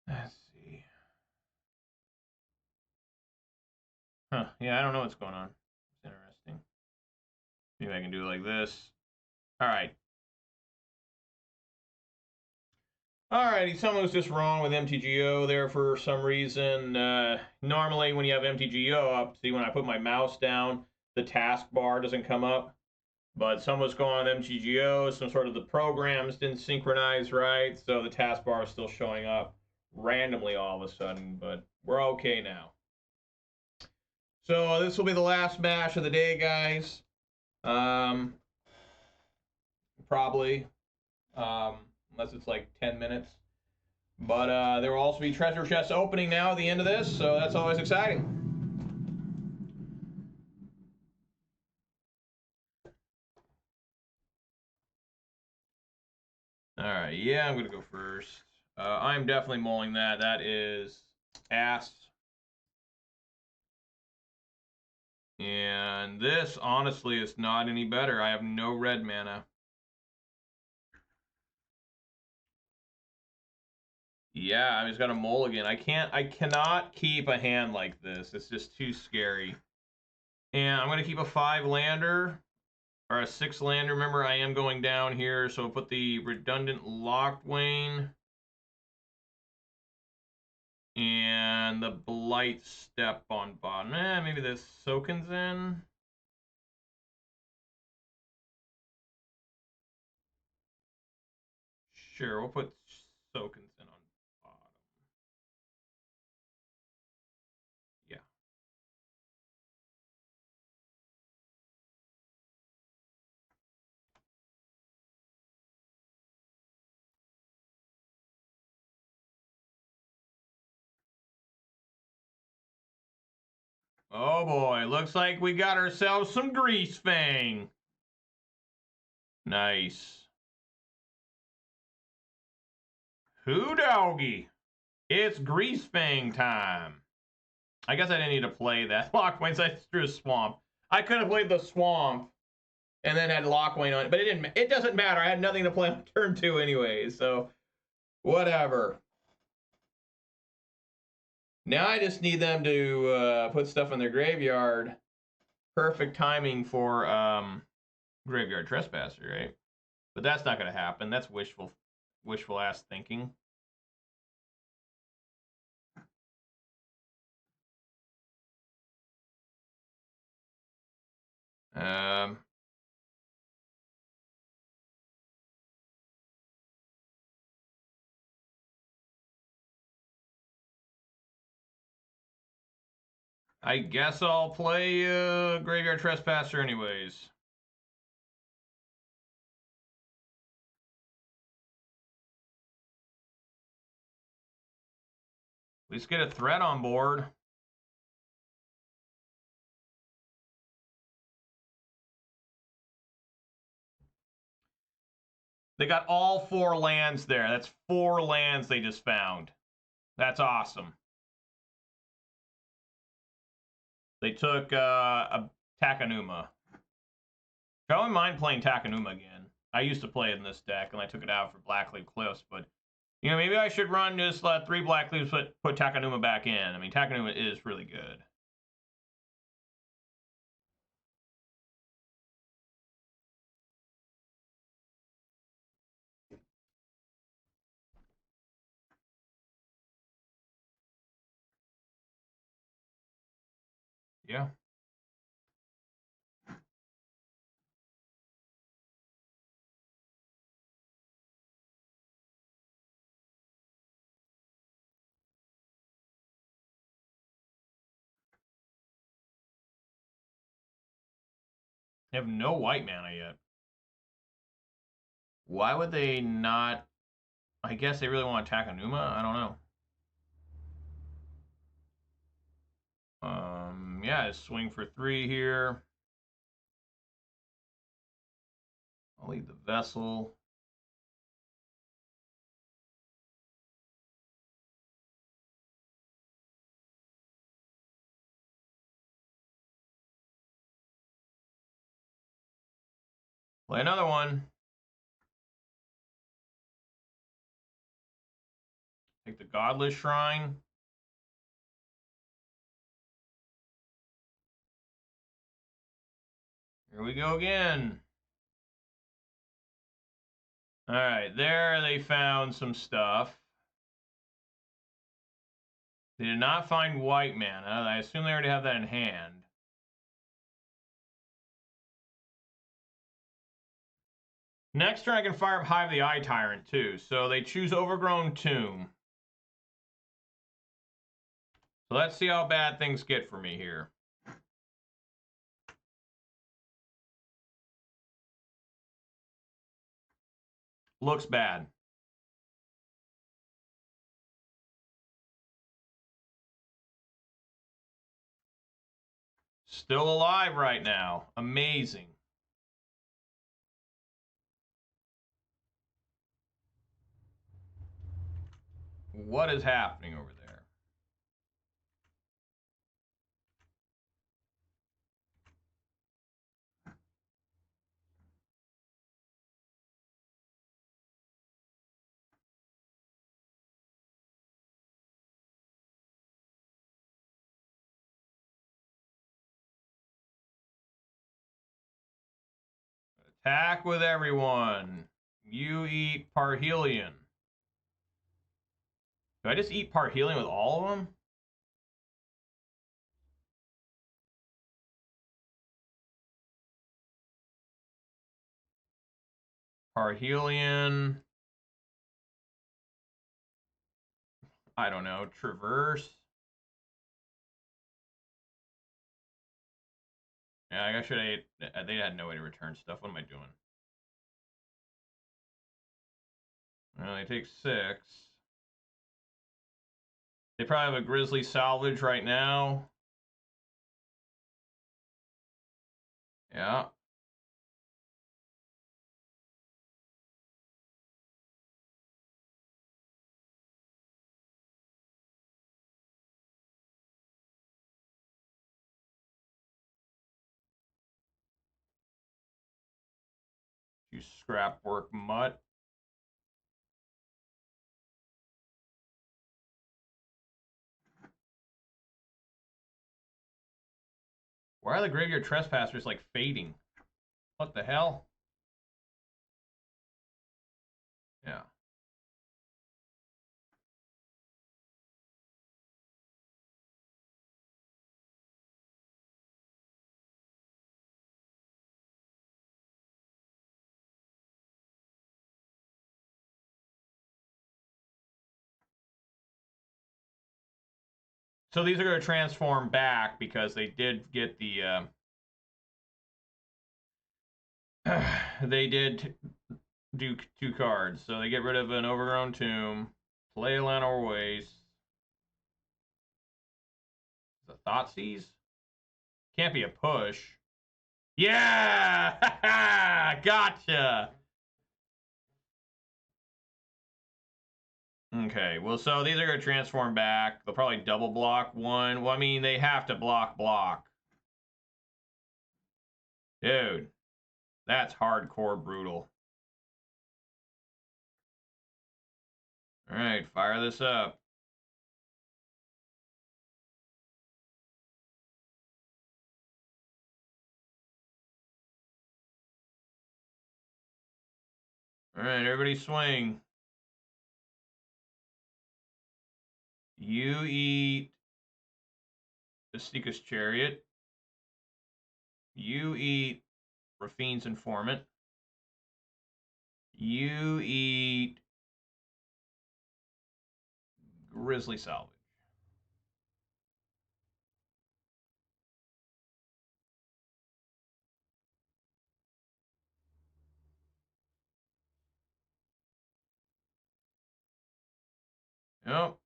Let's see. Huh. Yeah, I don't know what's going on. It's interesting. Maybe I can do it like this. All right. Alrighty, something was just wrong with MTGO there for some reason. Normally when you have MTGO up, see when I put my mouse down, the taskbar doesn't come up. But something was going on with MTGO, some sort of the programs didn't synchronize right, so the taskbar is still showing up randomly all of a sudden, but we're okay now. So this will be the last match of the day, guys. Probably. Unless it's like 10 minutes. But there will also be treasure chests opening now at the end of this, so that's always exciting. Alright, yeah, I'm going to go first. I'm definitely mulling that. That is ass. And this, honestly, is not any better. I have no red mana. Yeah, I'm just gonna mulligan. I cannot keep a hand like this. It's just too scary. And I'm gonna keep a 5-lander or a 6-lander. Remember, I am going down here, so I'll put the redundant Lockwayne and the Blight Step on bottom. Maybe this Soken's in. Sure, we'll put Soken's in on bottom. Yeah. Oh boy, looks like we got ourselves some Greasefang. Nice. Who doggy? It's Greasefang time. I guess I didn't need to play that. Lockwayne, I threw a swamp. I could have played the swamp and then had Lockwayne on it, but it doesn't matter. I had nothing to play on turn 2 anyway, so whatever. Now I just need them to put stuff in their graveyard. Perfect timing for Graveyard Trespasser, right? But that's not going to happen. That's wishful ass thinking. I guess I'll play Graveyard Trespasser anyways. Let's get a threat on board. They got all 4 lands there. That's 4 lands they just found. That's awesome. They took a Takenuma. I wouldn't mind playing Takenuma again. I used to play it in this deck, and I took it out for Blackleaf Cliffs, but you know, maybe I should run just 3 Blackleafs, put Takenuma back in. I mean, Takenuma is really good. Yeah. They have no white mana yet. Why would they not? I guess they really want to attack Anuma? I don't know. Yeah, swing for 3 here. I'll leave the Vessel. Play another one. Take the Godless Shrine. Here we go again. All right, there they found some stuff. They did not find white mana. I assume they already have that in hand. Next turn, I can fire up Hive the Eye Tyrant, too. So they choose Overgrown Tomb. So let's see how bad things get for me here. Looks bad. Still alive right now. Amazing. What is happening over there? Attack with everyone. You eat Parhelion. Do I just eat Parhelion with all of them? Parhelion. I don't know. Traverse. Yeah, I should have. They had no way to return stuff. What am I doing? Well, they take 6. They probably have a Grizzly Salvage right now. Yeah. You scrapwork mutt. Why are the Graveyard Trespassers like fading? What the hell? Yeah. So these are going to transform back because they did get the. They did do 2 cards. So they get rid of an Overgrown Tomb, play Llanowar Waste. The Thoughtseize? Can't be a push. Yeah! Gotcha! Okay, well, so these are going to transform back. They'll probably double block 1. Well, I mean, they have to block. Dude, that's hardcore brutal. All right, fire this up. All right, everybody swing. You eat the Seeker's Chariot. You eat Rafine's Informant. You eat Grizzly Salvage. Yep.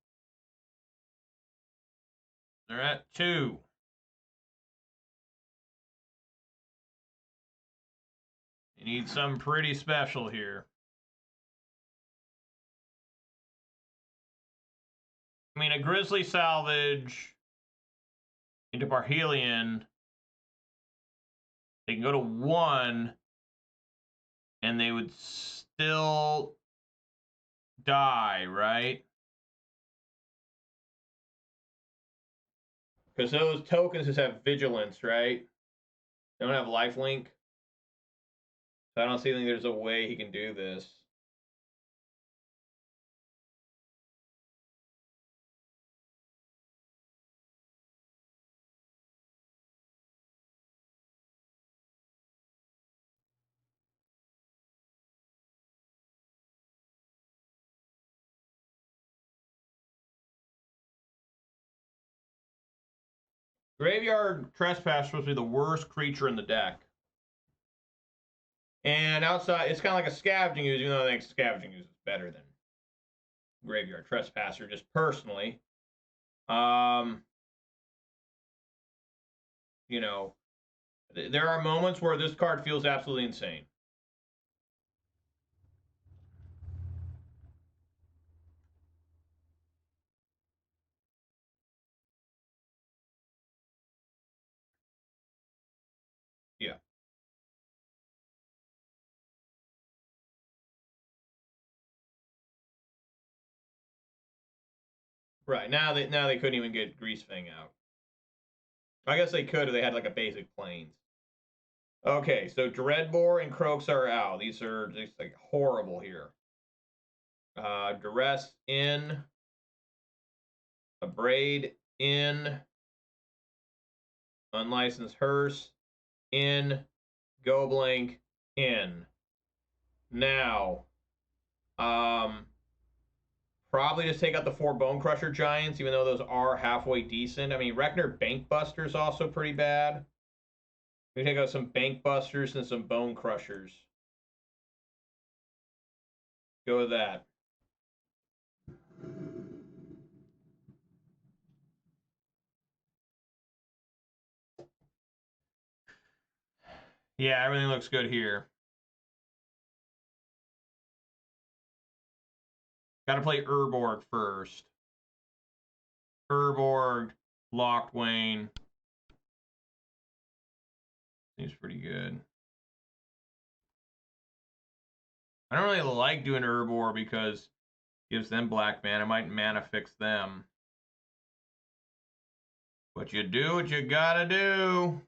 They're at 2. You need something pretty special here. I mean, a Grizzly Salvage into Parhelion, they can go to 1, and they would still die, right? Because those tokens just have Vigilance, right? They don't have Lifelink. So I don't see there's a way he can do this. Graveyard Trespass is supposed to be the worst creature in the deck. And outside, it's kind of like a Scavenging Ooze, even though I think Scavenging Ooze is better than Graveyard Trespasser, just personally. You know, there are moments where this card feels absolutely insane. Yeah. Right. Now they couldn't even get Greasefang out. I guess they could if they had like a basic Plains. Okay, so Dreadbore and Croaks are out. These are just like horrible here. Duress in. Abrade in. Unlicensed Hearse in. Go Blank in. Now, probably just take out the 4 Bone Crusher Giants, even though those are halfway decent. I mean, Rekner Bankbuster is also pretty bad. We take out some Bank Busters and some Bone Crushers. Go with that. Yeah, everything looks good here. Got to play Urborg first. Urborg, Lockwayne. Seems pretty good. I don't really like doing Urborg because it gives them black mana. I might mana fix them. But you do what you gotta do.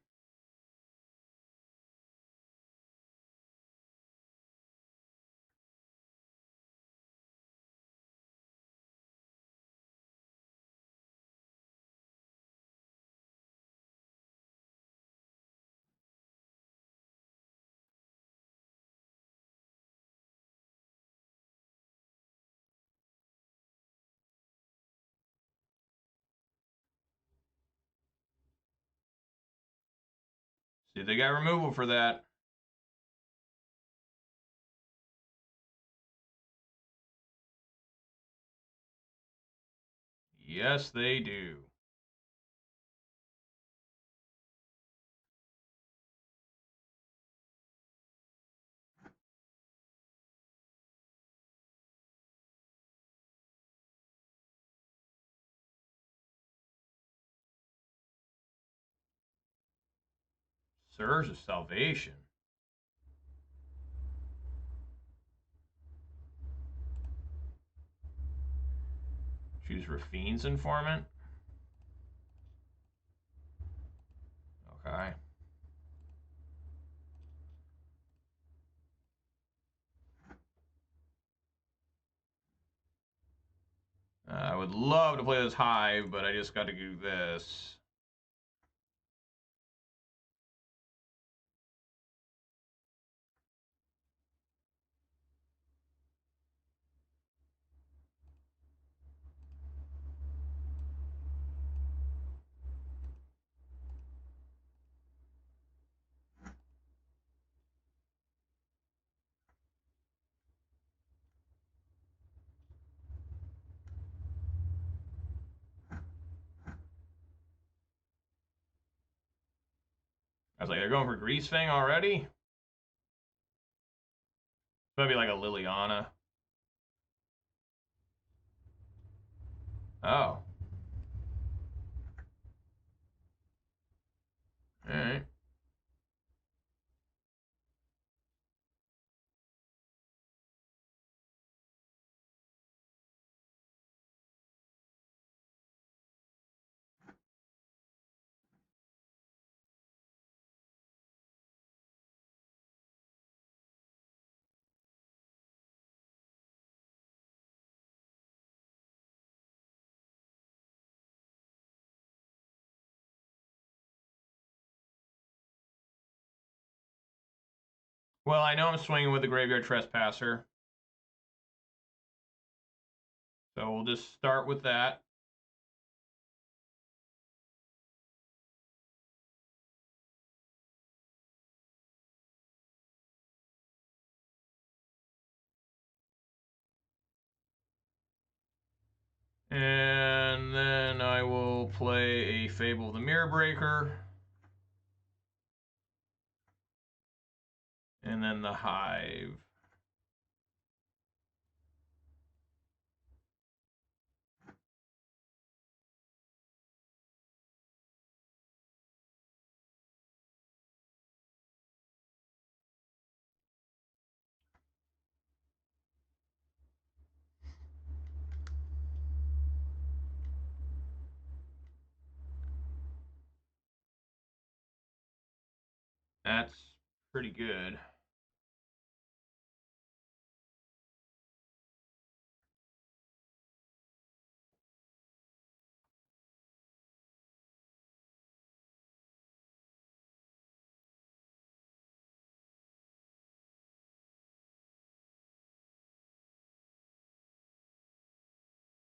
See if they got removal for that. Yes, they do. Surge of Salvation. Choose Rafine's Informant. Okay. I would love to play this Hive, but I just got to do this. I was like, they're going for Greasefang already? Maybe like a Liliana. Oh. Alright. Well, I know I'm swinging with the Graveyard Trespasser. So we'll just start with that. And then I will play a Fable of the Mirror Breaker. And then the Hive. That's pretty good.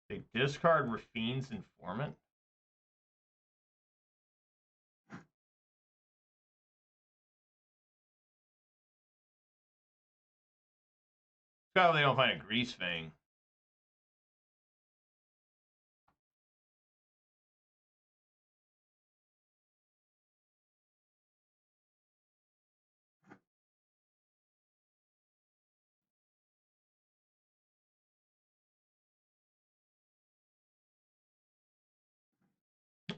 They discard Rafine's Informant. God, they don't find a Greasefang.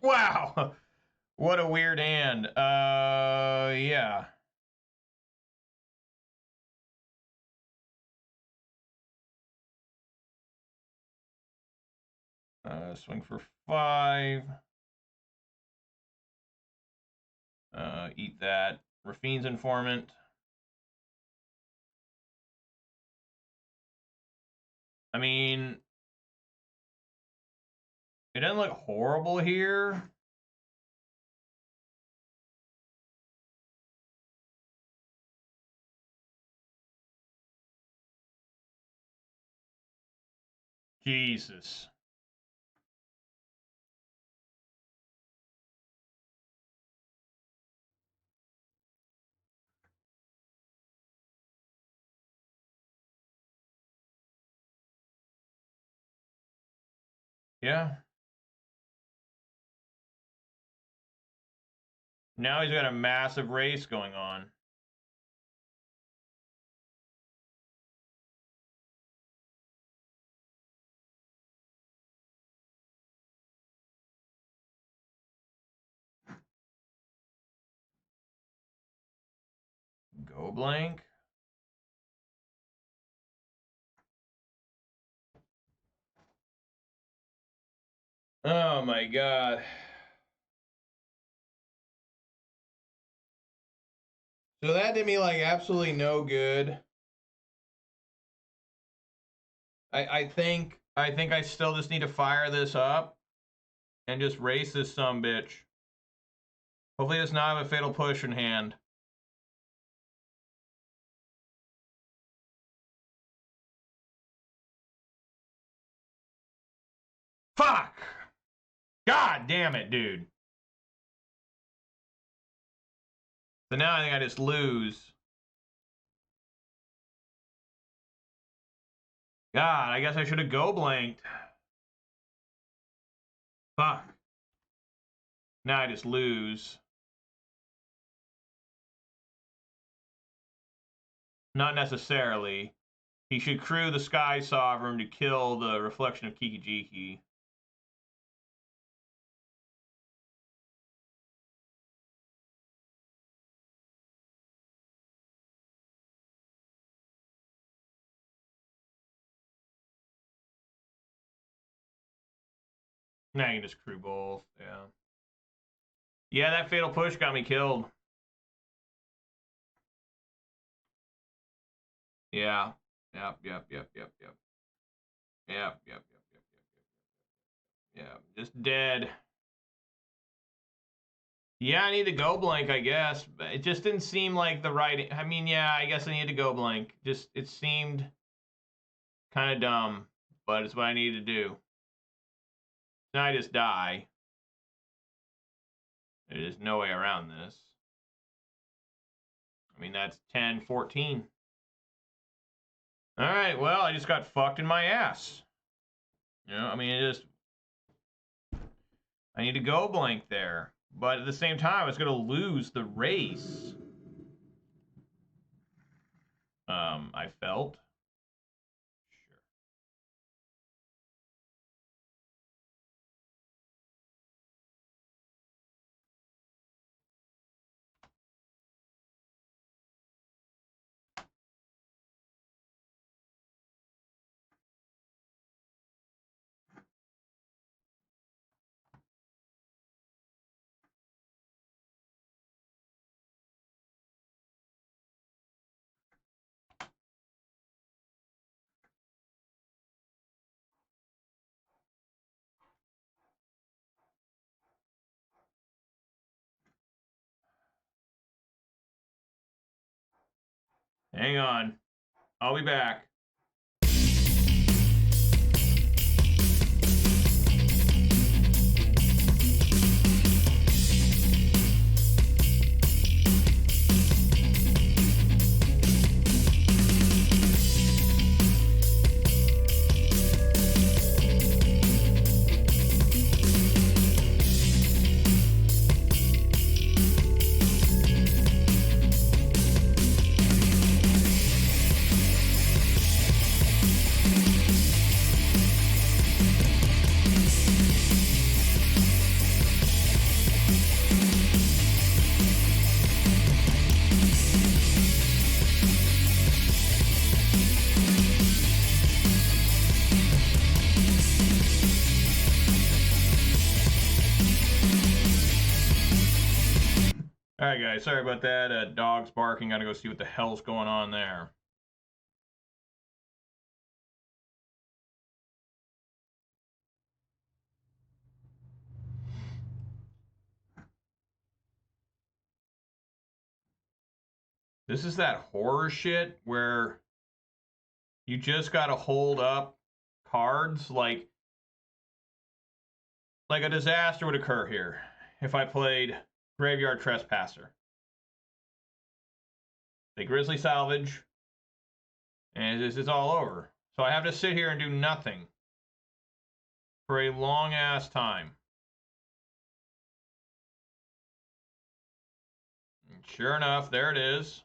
Wow, what a weird hand. Yeah. Swing for 5. Eat that. Rafine's Informant. I mean, it doesn't look horrible here. Jesus. Yeah. Now he's got a massive race going on. Go blank. Oh my god. So that did me like absolutely no good. I think I still just need to fire this up and just race this sumbitch. Hopefully it does not have a fatal push in hand. Fuck! God damn it, dude. So now I think I just lose. God, I guess I should have go blanked. Fuck. Now I just lose. Not necessarily. He should crew the Sky Sovereign to kill the reflection of Kikijiki. Now you can just crew both, yeah. Yeah, that Fatal Push got me killed. Yeah. Yep. Yeah, just dead. Yeah, I need to go blank, I guess. But it just didn't seem like the right... I mean, yeah, I guess I need to go blank. Just, it seemed kind of dumb, but it's what I needed to do. Now I just die. There's no way around this. I mean, that's 10, 14. All right, well, I just got fucked in my ass. You know, I mean, it just... I need to go blank there. But at the same time, I was going to lose the race. I felt. Hang on. I'll be back. All right, guys. Sorry about that. Dog's barking. Gotta go see what the hell's going on there. This is that horror shit where you just gotta hold up cards like a disaster would occur here if I played Graveyard Trespasser. They Grizzly Salvage, and this is all over. So I have to sit here and do nothing for a long ass time. And sure enough, there it is.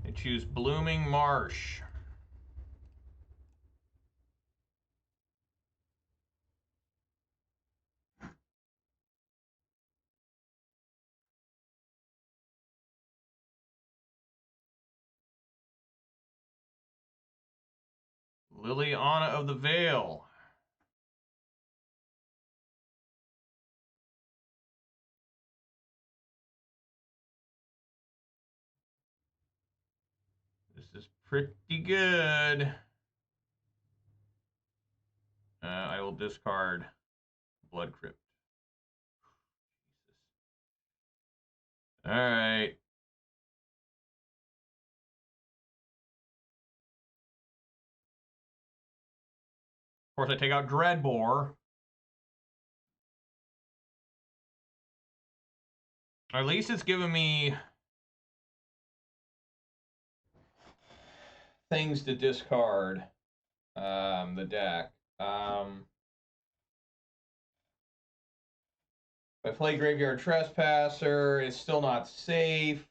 They choose Blooming Marsh. Liliana of the Veil. This is pretty good. I will discard Blood Crypt. All right. Of course, I take out Dreadbore. Or at least it's giving me... things to discard the deck. If I play Graveyard Trespasser, it's still not safe.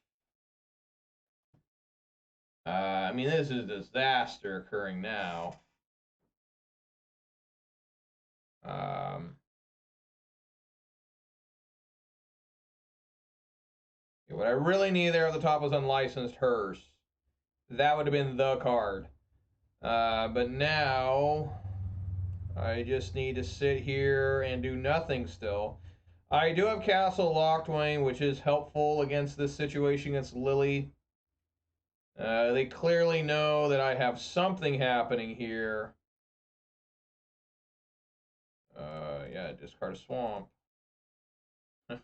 I mean, this is a disaster occurring now. What I really need there at the top was Unlicensed Hearse. That would have been the card. But now, I just need to sit here and do nothing still. I do have Castle Locthwain, which is helpful against this situation against Lily. They clearly know that I have something happening here. Yeah, discard a swamp. Yeah.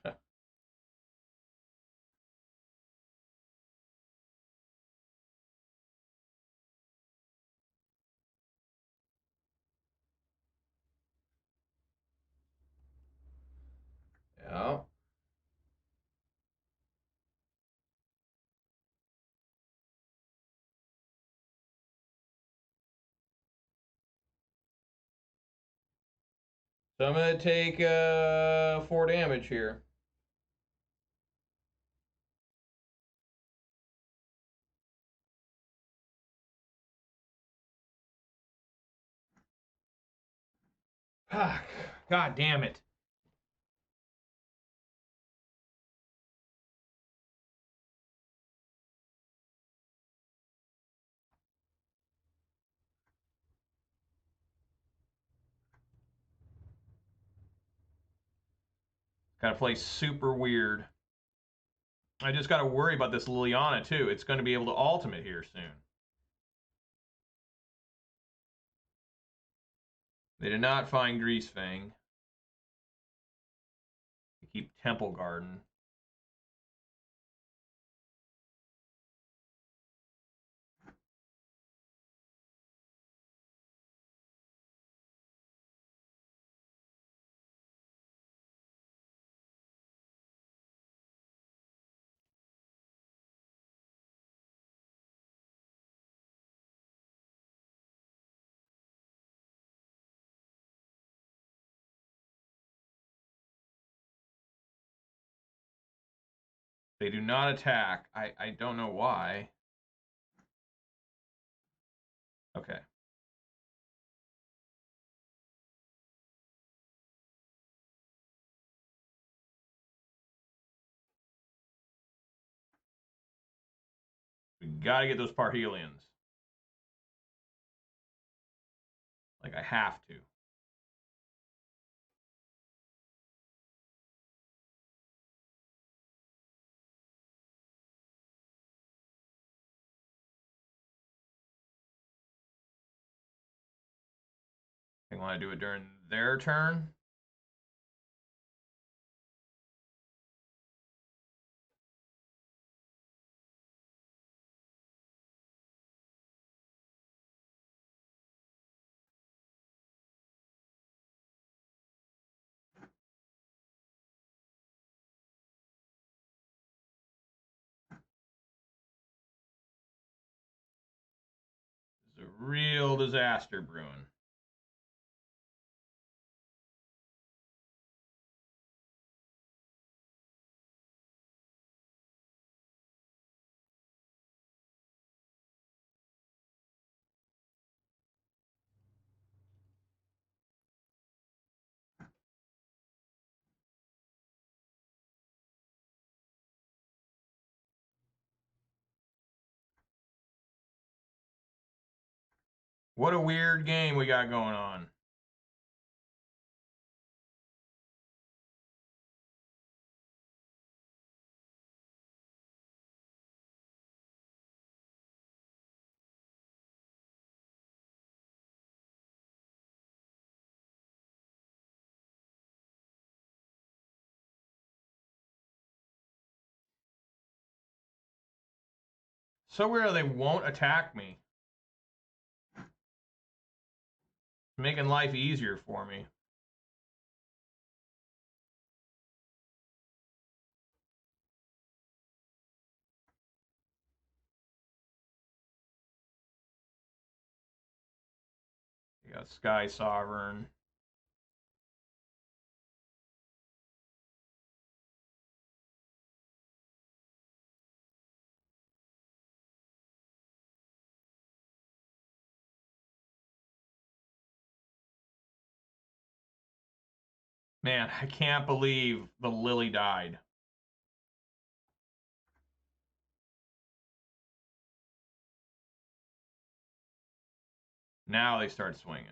So I'm going to take 4 damage here. God damn it. Gotta play super weird. I just gotta worry about this Liliana too. It's gonna be able to ultimate here soon. They did not find Greasefang. They keep Temple Garden. They do not attack. I don't know why. Okay. We gotta get those Parhelions. Like, I have to. They want to do it during their turn. It's a real disaster brewing. What a weird game we got going on. So weird they won't attack me. Making life easier for me. We got Sky Sovereign. Man, I can't believe the Lily died. Now they start swinging.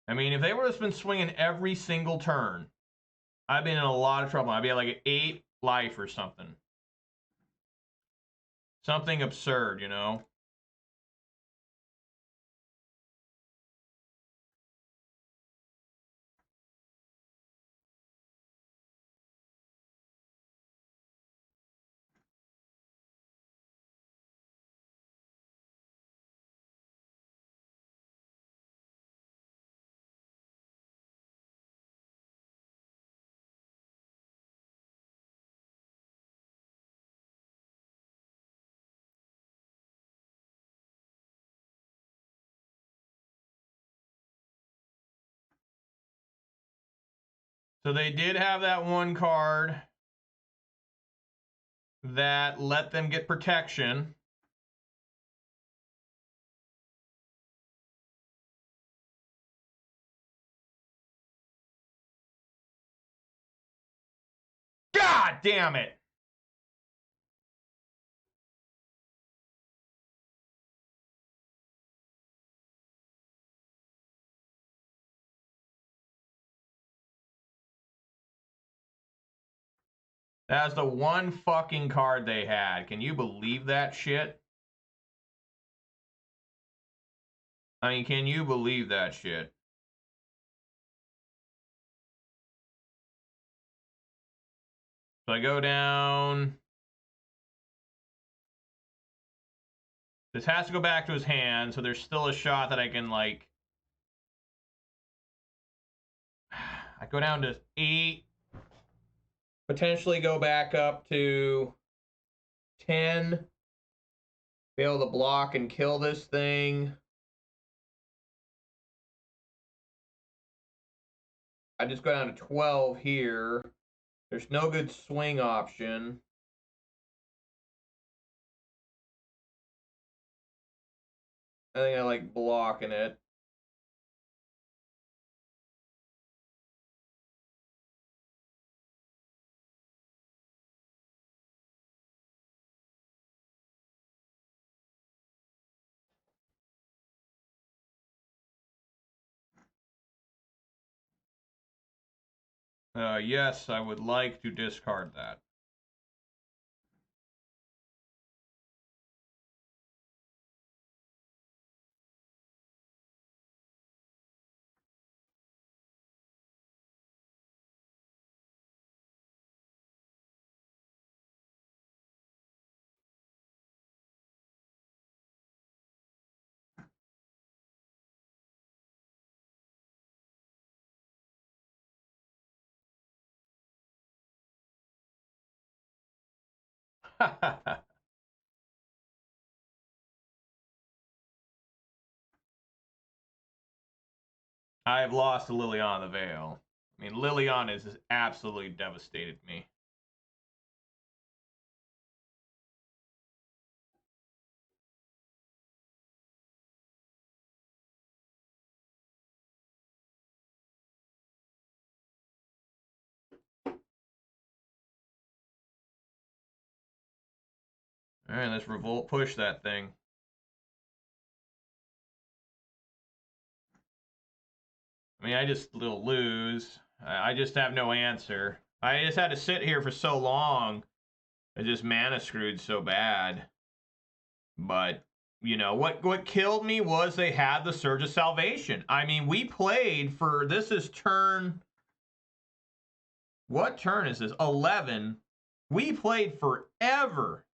I mean, if they would have been swinging every single turn, I'd been in a lot of trouble. I'd be at like 8 life or something. Something absurd, you know? So they did have that one card that let them get protection. God damn it! That's the one fucking card they had. Can you believe that shit? I mean, can you believe that shit? So I go down. This has to go back to his hand, so there's still a shot that I can, like... I go down to 8. Potentially go back up to 10. Be able to block and kill this thing. I just go down to 12 here. There's no good swing option. I think I like blocking it. Yes, I would like to discard that. I have lost to Liliana the Veil. I mean, Liliana has absolutely devastated me. All right, let's revolt push that thing. I mean, I just will lose. I just have no answer. I just had to sit here for so long. I just mana screwed so bad. But, you know, what killed me was they had the Surge of Salvation. I mean, we played for, this is turn, what turn is this? 11. We played forever.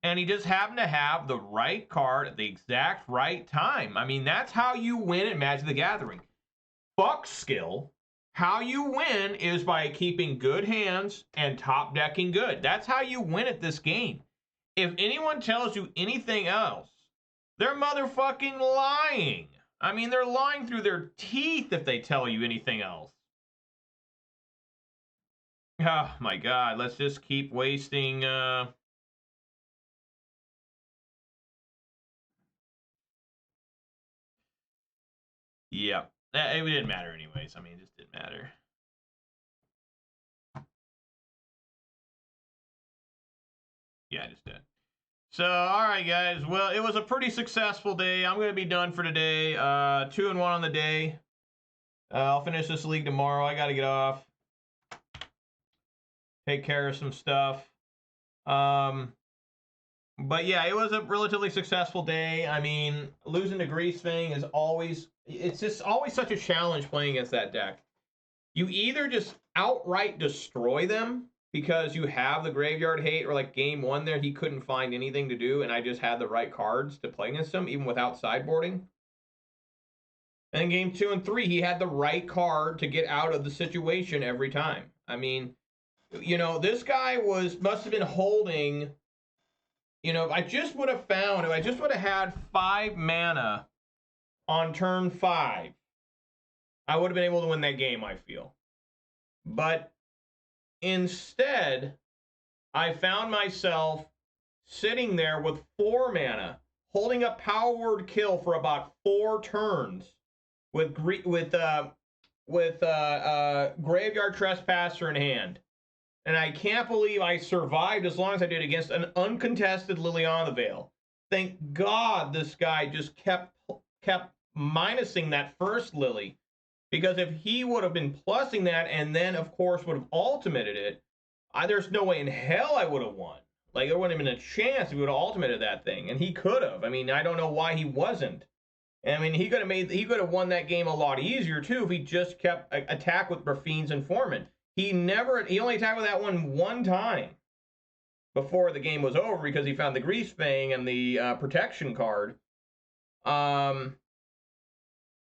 And he just happened to have the right card at the exact right time. I mean, that's how you win at Magic the Gathering. Fuck skill. How you win is by keeping good hands and top decking good. That's how you win at this game. If anyone tells you anything else, They're motherfucking lying. I mean, they're lying through their teeth if they tell you anything else. Oh, my God. Let's just keep wasting... Yeah. It didn't matter anyways. I mean, it just didn't matter. Yeah, I just did. So, all right, guys. Well, it was a pretty successful day. I'm going to be done for today. 2-1 on the day. I'll finish this league tomorrow. I got to get off. Take care of some stuff. But yeah, it was a relatively successful day. I mean, losing to Greasefang is always... It's just always such a challenge playing against that deck. You either just outright destroy them because you have the graveyard hate, or like game 1 there, he couldn't find anything to do, and I just had the right cards to play against him, even without sideboarding. And then game 2 and 3, he had the right card to get out of the situation every time. I mean, you know, this guy must have been holding, you know, if I just would have had 5 mana on turn 5, I would have been able to win that game, I feel. But instead, I found myself sitting there with 4 mana, holding up Power Word Kill for about 4 turns with Graveyard Trespasser in hand. And I can't believe I survived as long as I did against an uncontested Liliana Veil. Thank God this guy just kept minusing that first Lily. Because if he would have been plussing that and then, of course, would have ultimated it, there's no way in hell I would have won. Like, there wouldn't have been a chance he would have ultimated that thing. And he could have. I mean, I don't know why he wasn't. I mean, he could have won that game a lot easier, too, if he just kept attack with Rafine's Informant. He only attacked with that one time before the game was over because he found the Greasefang and the protection card.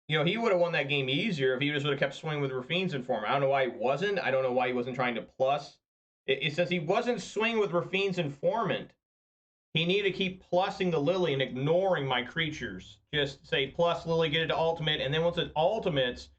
You know, he would have won that game easier if he just would have kept swinging with Rafine's Informant. I don't know why he wasn't. I don't know why he wasn't trying to plus. It says he wasn't swinging with Rafine's Informant. He needed to keep plussing the Lily and ignoring my creatures. Just say plus Lily, get it to ultimate, and then once it ultimates,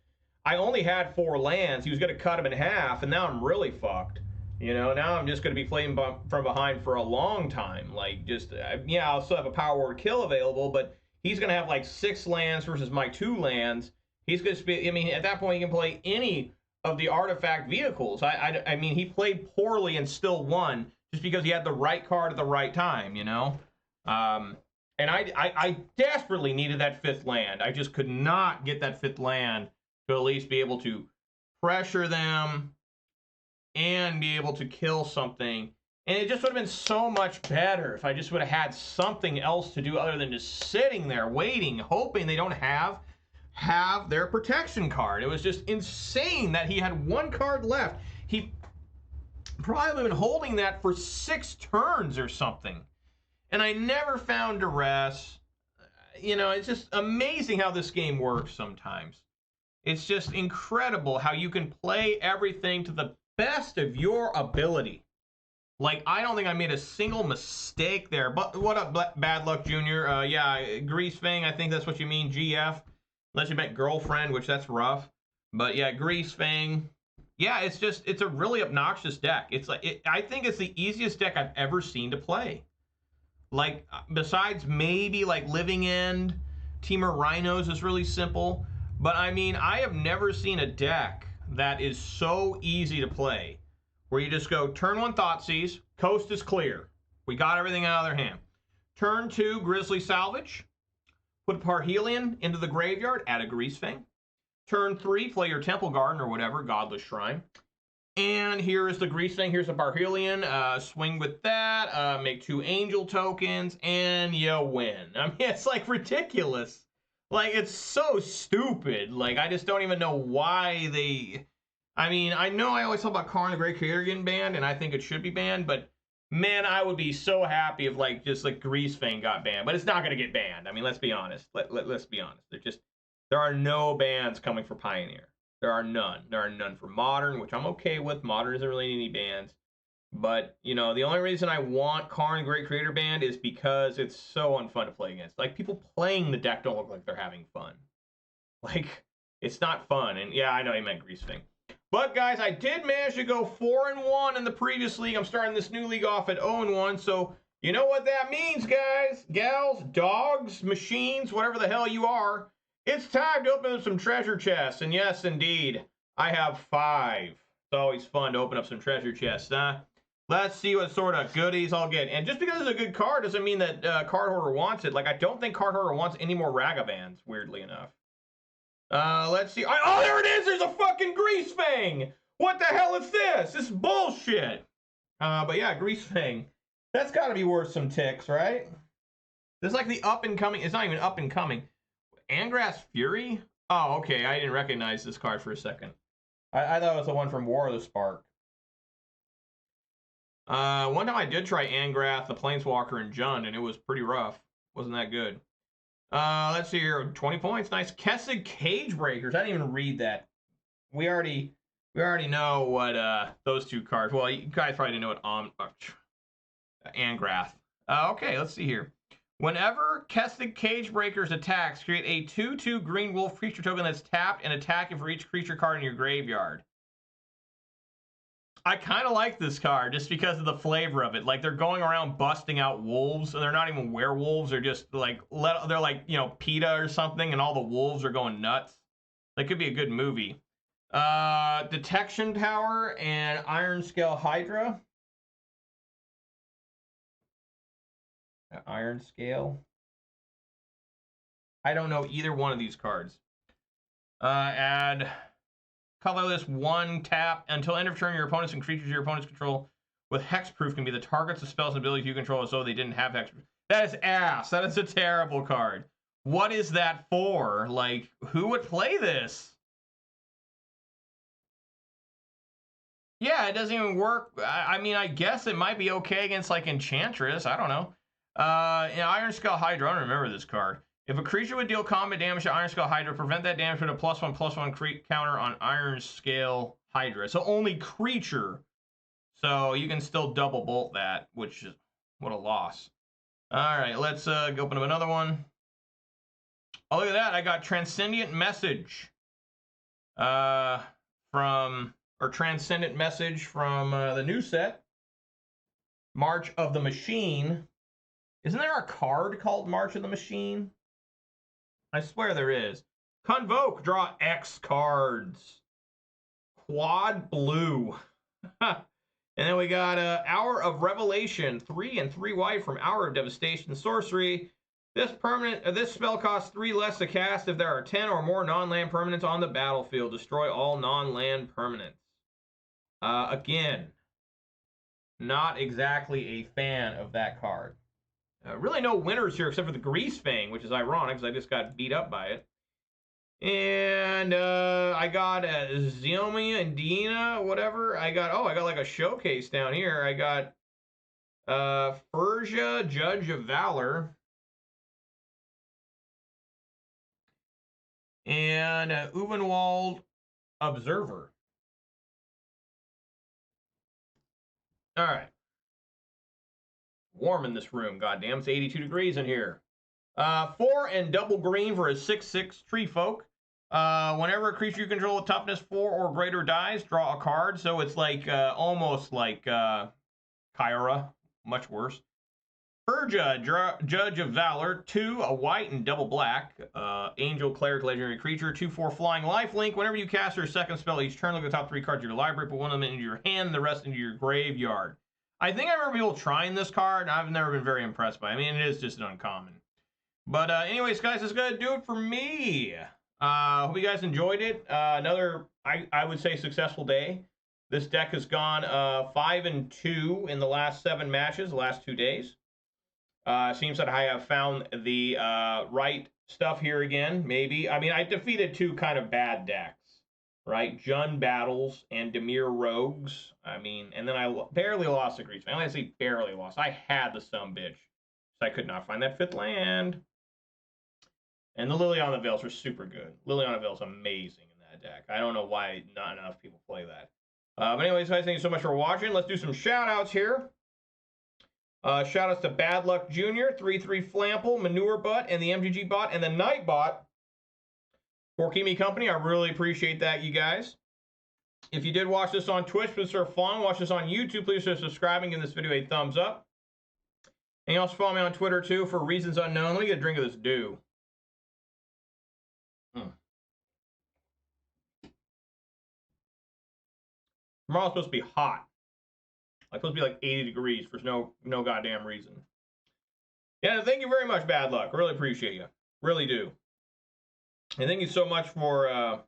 I only had 4 lands. He was going to cut them in half, and now I'm really fucked. You know, now I'm just going to be playing from behind for a long time. Like, just, yeah, I'll still have a Power Word Kill available, but he's going to have like 6 lands versus my 2 lands. He's going to be, I mean, at that point, he can play any of the artifact vehicles. I mean, he played poorly and still won just because he had the right card at the right time, you know? And I desperately needed that 5th land. I just could not get that 5th land to at least be able to pressure them and be able to kill something. And it just would have been so much better if I just would have had something else to do other than just sitting there waiting, hoping they don't have their protection card. It was just insane that he had 1 card left. He probably been holding that for 6 turns or something. And I never found duress. You know, it's just amazing how this game works sometimes. It's just incredible how you can play everything to the best of your ability. Like, I don't think I made a single mistake there. But what up, Bad Luck Jr.? Yeah, Greasefang, I think that's what you mean, GF. Unless you meant girlfriend, which that's rough. But yeah, Greasefang. Yeah, it's a really obnoxious deck. It's like, I think it's the easiest deck I've ever seen to play. Like, besides maybe like Living End, Temur Rhinos is really simple. But I mean, I have never seen a deck that is so easy to play, where you just go, turn 1 Thoughtseize, coast is clear. We got everything out of their hand. Turn 2, Grizzly Salvage. Put Parhelion into the graveyard, add a Greasefang. Turn 3, play your Temple Garden or whatever, Godless Shrine. And here is the Greasefang, here's a Parhelion. Swing with that, make 2 Angel tokens, and you win. I mean, it's like ridiculous. Like, it's so stupid. Like, I just don't even know why they... I mean, I know I always talk about Karn the Great Creator getting banned, and I think it should be banned, but man, I would be so happy if, like, just, like, Greasefang got banned. But it's not going to get banned. I mean, let's be honest. Let's be honest. There are no bans coming for Pioneer. There are none. There are none for Modern, which I'm okay with. Modern isn't really any bans. But, you know, the only reason I want Karn Great Creator Band is because it's so unfun to play against. Like, people playing the deck don't look like they're having fun. Like, it's not fun. And, yeah, I know he meant Greasefang. But, guys, I did manage to go 4-1 in the previous league. I'm starting this new league off at 0-1. So, you know what that means, guys, gals, dogs, machines, whatever the hell you are. It's time to open up some treasure chests. And, yes, indeed, I have 5. It's always fun to open up some treasure chests, huh? Let's see what sort of goodies I'll get. And just because it's a good card doesn't mean that Card Hoarder wants it. Like, I don't think Card Hoarder wants any more Ragavans, weirdly enough. Let's see. Oh, there it is! There's a fucking Greasefang! What the hell is this? This is bullshit! But yeah, Greasefang. That's gotta be worth some ticks, right? This is like the up-and-coming... It's not even up-and-coming. Angrass Fury? Oh, okay. I didn't recognize this card for a second. I thought it was the one from War of the Spark. One time I did try Angrath, the Planeswalker, and Jund, and it was pretty rough. Wasn't that good. Let's see here. 20 points. Nice. Kessig Cage Breakers. I didn't even read that. We already know what those two cards. Well, you guys probably didn't know what Angrath. Okay, let's see here. Whenever Kessig Cage Breakers attacks, create a 2/2 green wolf creature token that's tapped and attacking for each creature card in your graveyard. I kind of like this card just because of the flavor of it. Like, they're going around busting out wolves, and they're not even werewolves. They're just like they're like, you know, PETA or something, and all the wolves are going nuts. That could be a good movie. Detection Tower and Iron Scale Hydra. Iron Scale. I don't know either one of these cards. Add colorless 1 tap until end of turn. Your opponents and creatures your opponents control with hexproof can be the targets of spells and abilities you control as though they didn't have hexproof. That is ass. That is a terrible card. What is that for? Like, who would play this? Yeah, it doesn't even work. I mean, I guess it might be okay against like Enchantress. I don't know. Iron Skull Hydra. I don't remember this card. If a creature would deal combat damage to Iron Scale Hydra, prevent that damage with a +1/+1 counter on Iron Scale Hydra. So only creature. So you can still double bolt that, which is what a loss. All right, let's open up another one. Oh, look at that. I got Transcendent Message Transcendent Message from the new set. March of the Machine. Isn't there a card called March of the Machine? I swear there is. Convoke, draw X cards. Quad blue. And then we got Hour of Revelation, 3 and 3 white from Hour of Devastation Sorcery. This spell costs 3 less to cast if there are 10 or more non-land permanents on the battlefield. Destroy all non-land permanents. Again, not exactly a fan of that card. Really no winners here except for the Greasefang, which is ironic because I just got beat up by it. And I got Xiaomi and Dina, whatever. I got like a showcase down here. I got Furja, Judge of Valor. And Uvenwald, Observer. All right. Warm in this room, goddamn. It's 82 degrees in here. 4 and double green for a 6/6 Tree Folk. Whenever a creature you control with toughness 4 or greater dies, draw a card. So it's like almost like Kyra, much worse. Furja, Judge of Valor, 2, a white and double black. Angel, Cleric, Legendary Creature, 2/4 flying lifelink. Whenever you cast your second spell each turn, look at the top 3 cards of your library, put one of them into your hand, the rest into your graveyard. I think I remember people trying this card, and I've never been very impressed by it. I mean, it is just an uncommon. But anyways, guys, that's going to do it for me. Hope you guys enjoyed it. Another, I would say, successful day. This deck has gone 5-2 in the last 7 matches, the last 2 days. Seems that I have found the right stuff here again, maybe. I mean, I defeated 2 kind of bad decks, right? Jund Battles and Dimir Rogues. I mean, and then I barely lost to Greasefang. I say barely lost. I had the sumbitch. So I could not find that 5th land. And the Liliana Veils are super good. Liliana Veils amazing in that deck. I don't know why not enough people play that. But anyways, guys, thank you so much for watching. Let's do some shout-outs here. Shout-outs to Bad Luck Jr., 33 Flample, Manure Butt, and the MTG Bot, and the Night Bot for keeping me company. I really appreciate that, you guys. If you did watch this on Twitch, please serve fun. Watch this on YouTube, please consider subscribing, give this video a thumbs up. And you also follow me on Twitter, too, for reasons unknown. Let me get a drink of this dew. Tomorrow's supposed to be hot. Like, supposed to be like 80 degrees for no goddamn reason. Yeah, thank you very much, Bad Luck. Really appreciate you. Really do. And thank you so much for,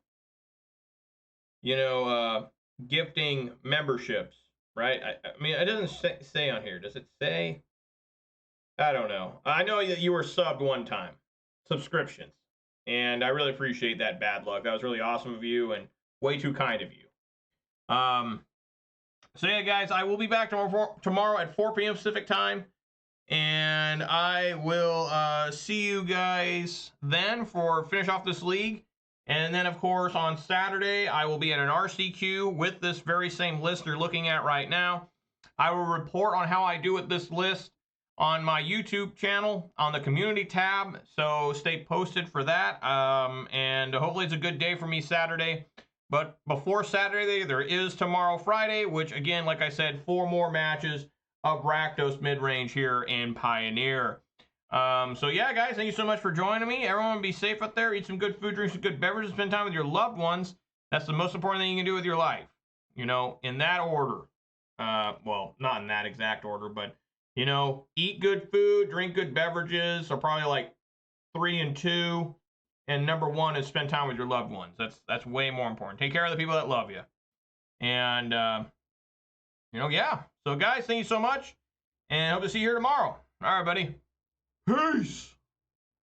gifting memberships, right? I mean, it doesn't say on here. Does it say? I don't know. I know that you were subbed one time. Subscriptions. And I really appreciate that, Bad Luck. That was really awesome of you and way too kind of you. So yeah, guys, I will be back tomorrow at 4 p.m. Pacific time. And I will see you guys then for finish off this league. And then, of course, on Saturday, I will be at an RCQ with this very same list you're looking at right now. I will report on how I do with this list on my YouTube channel on the community tab. So stay posted for that. And hopefully it's a good day for me Saturday. But before Saturday, there is tomorrow, Friday, which, again, like I said, 4 more matches of Rakdos Midrange here in Pioneer. So, yeah, guys, thank you so much for joining me. Everyone be safe out there. Eat some good food, drink some good beverages, spend time with your loved ones. That's the most important thing you can do with your life. You know, in that order. Well, not in that exact order, but, you know, eat good food, drink good beverages. So probably like 3 and 2. And number 1 is spend time with your loved ones. That's way more important. Take care of the people that love you. And, yeah. So, guys, thank you so much. And hope to see you here tomorrow. All right, buddy. Peace.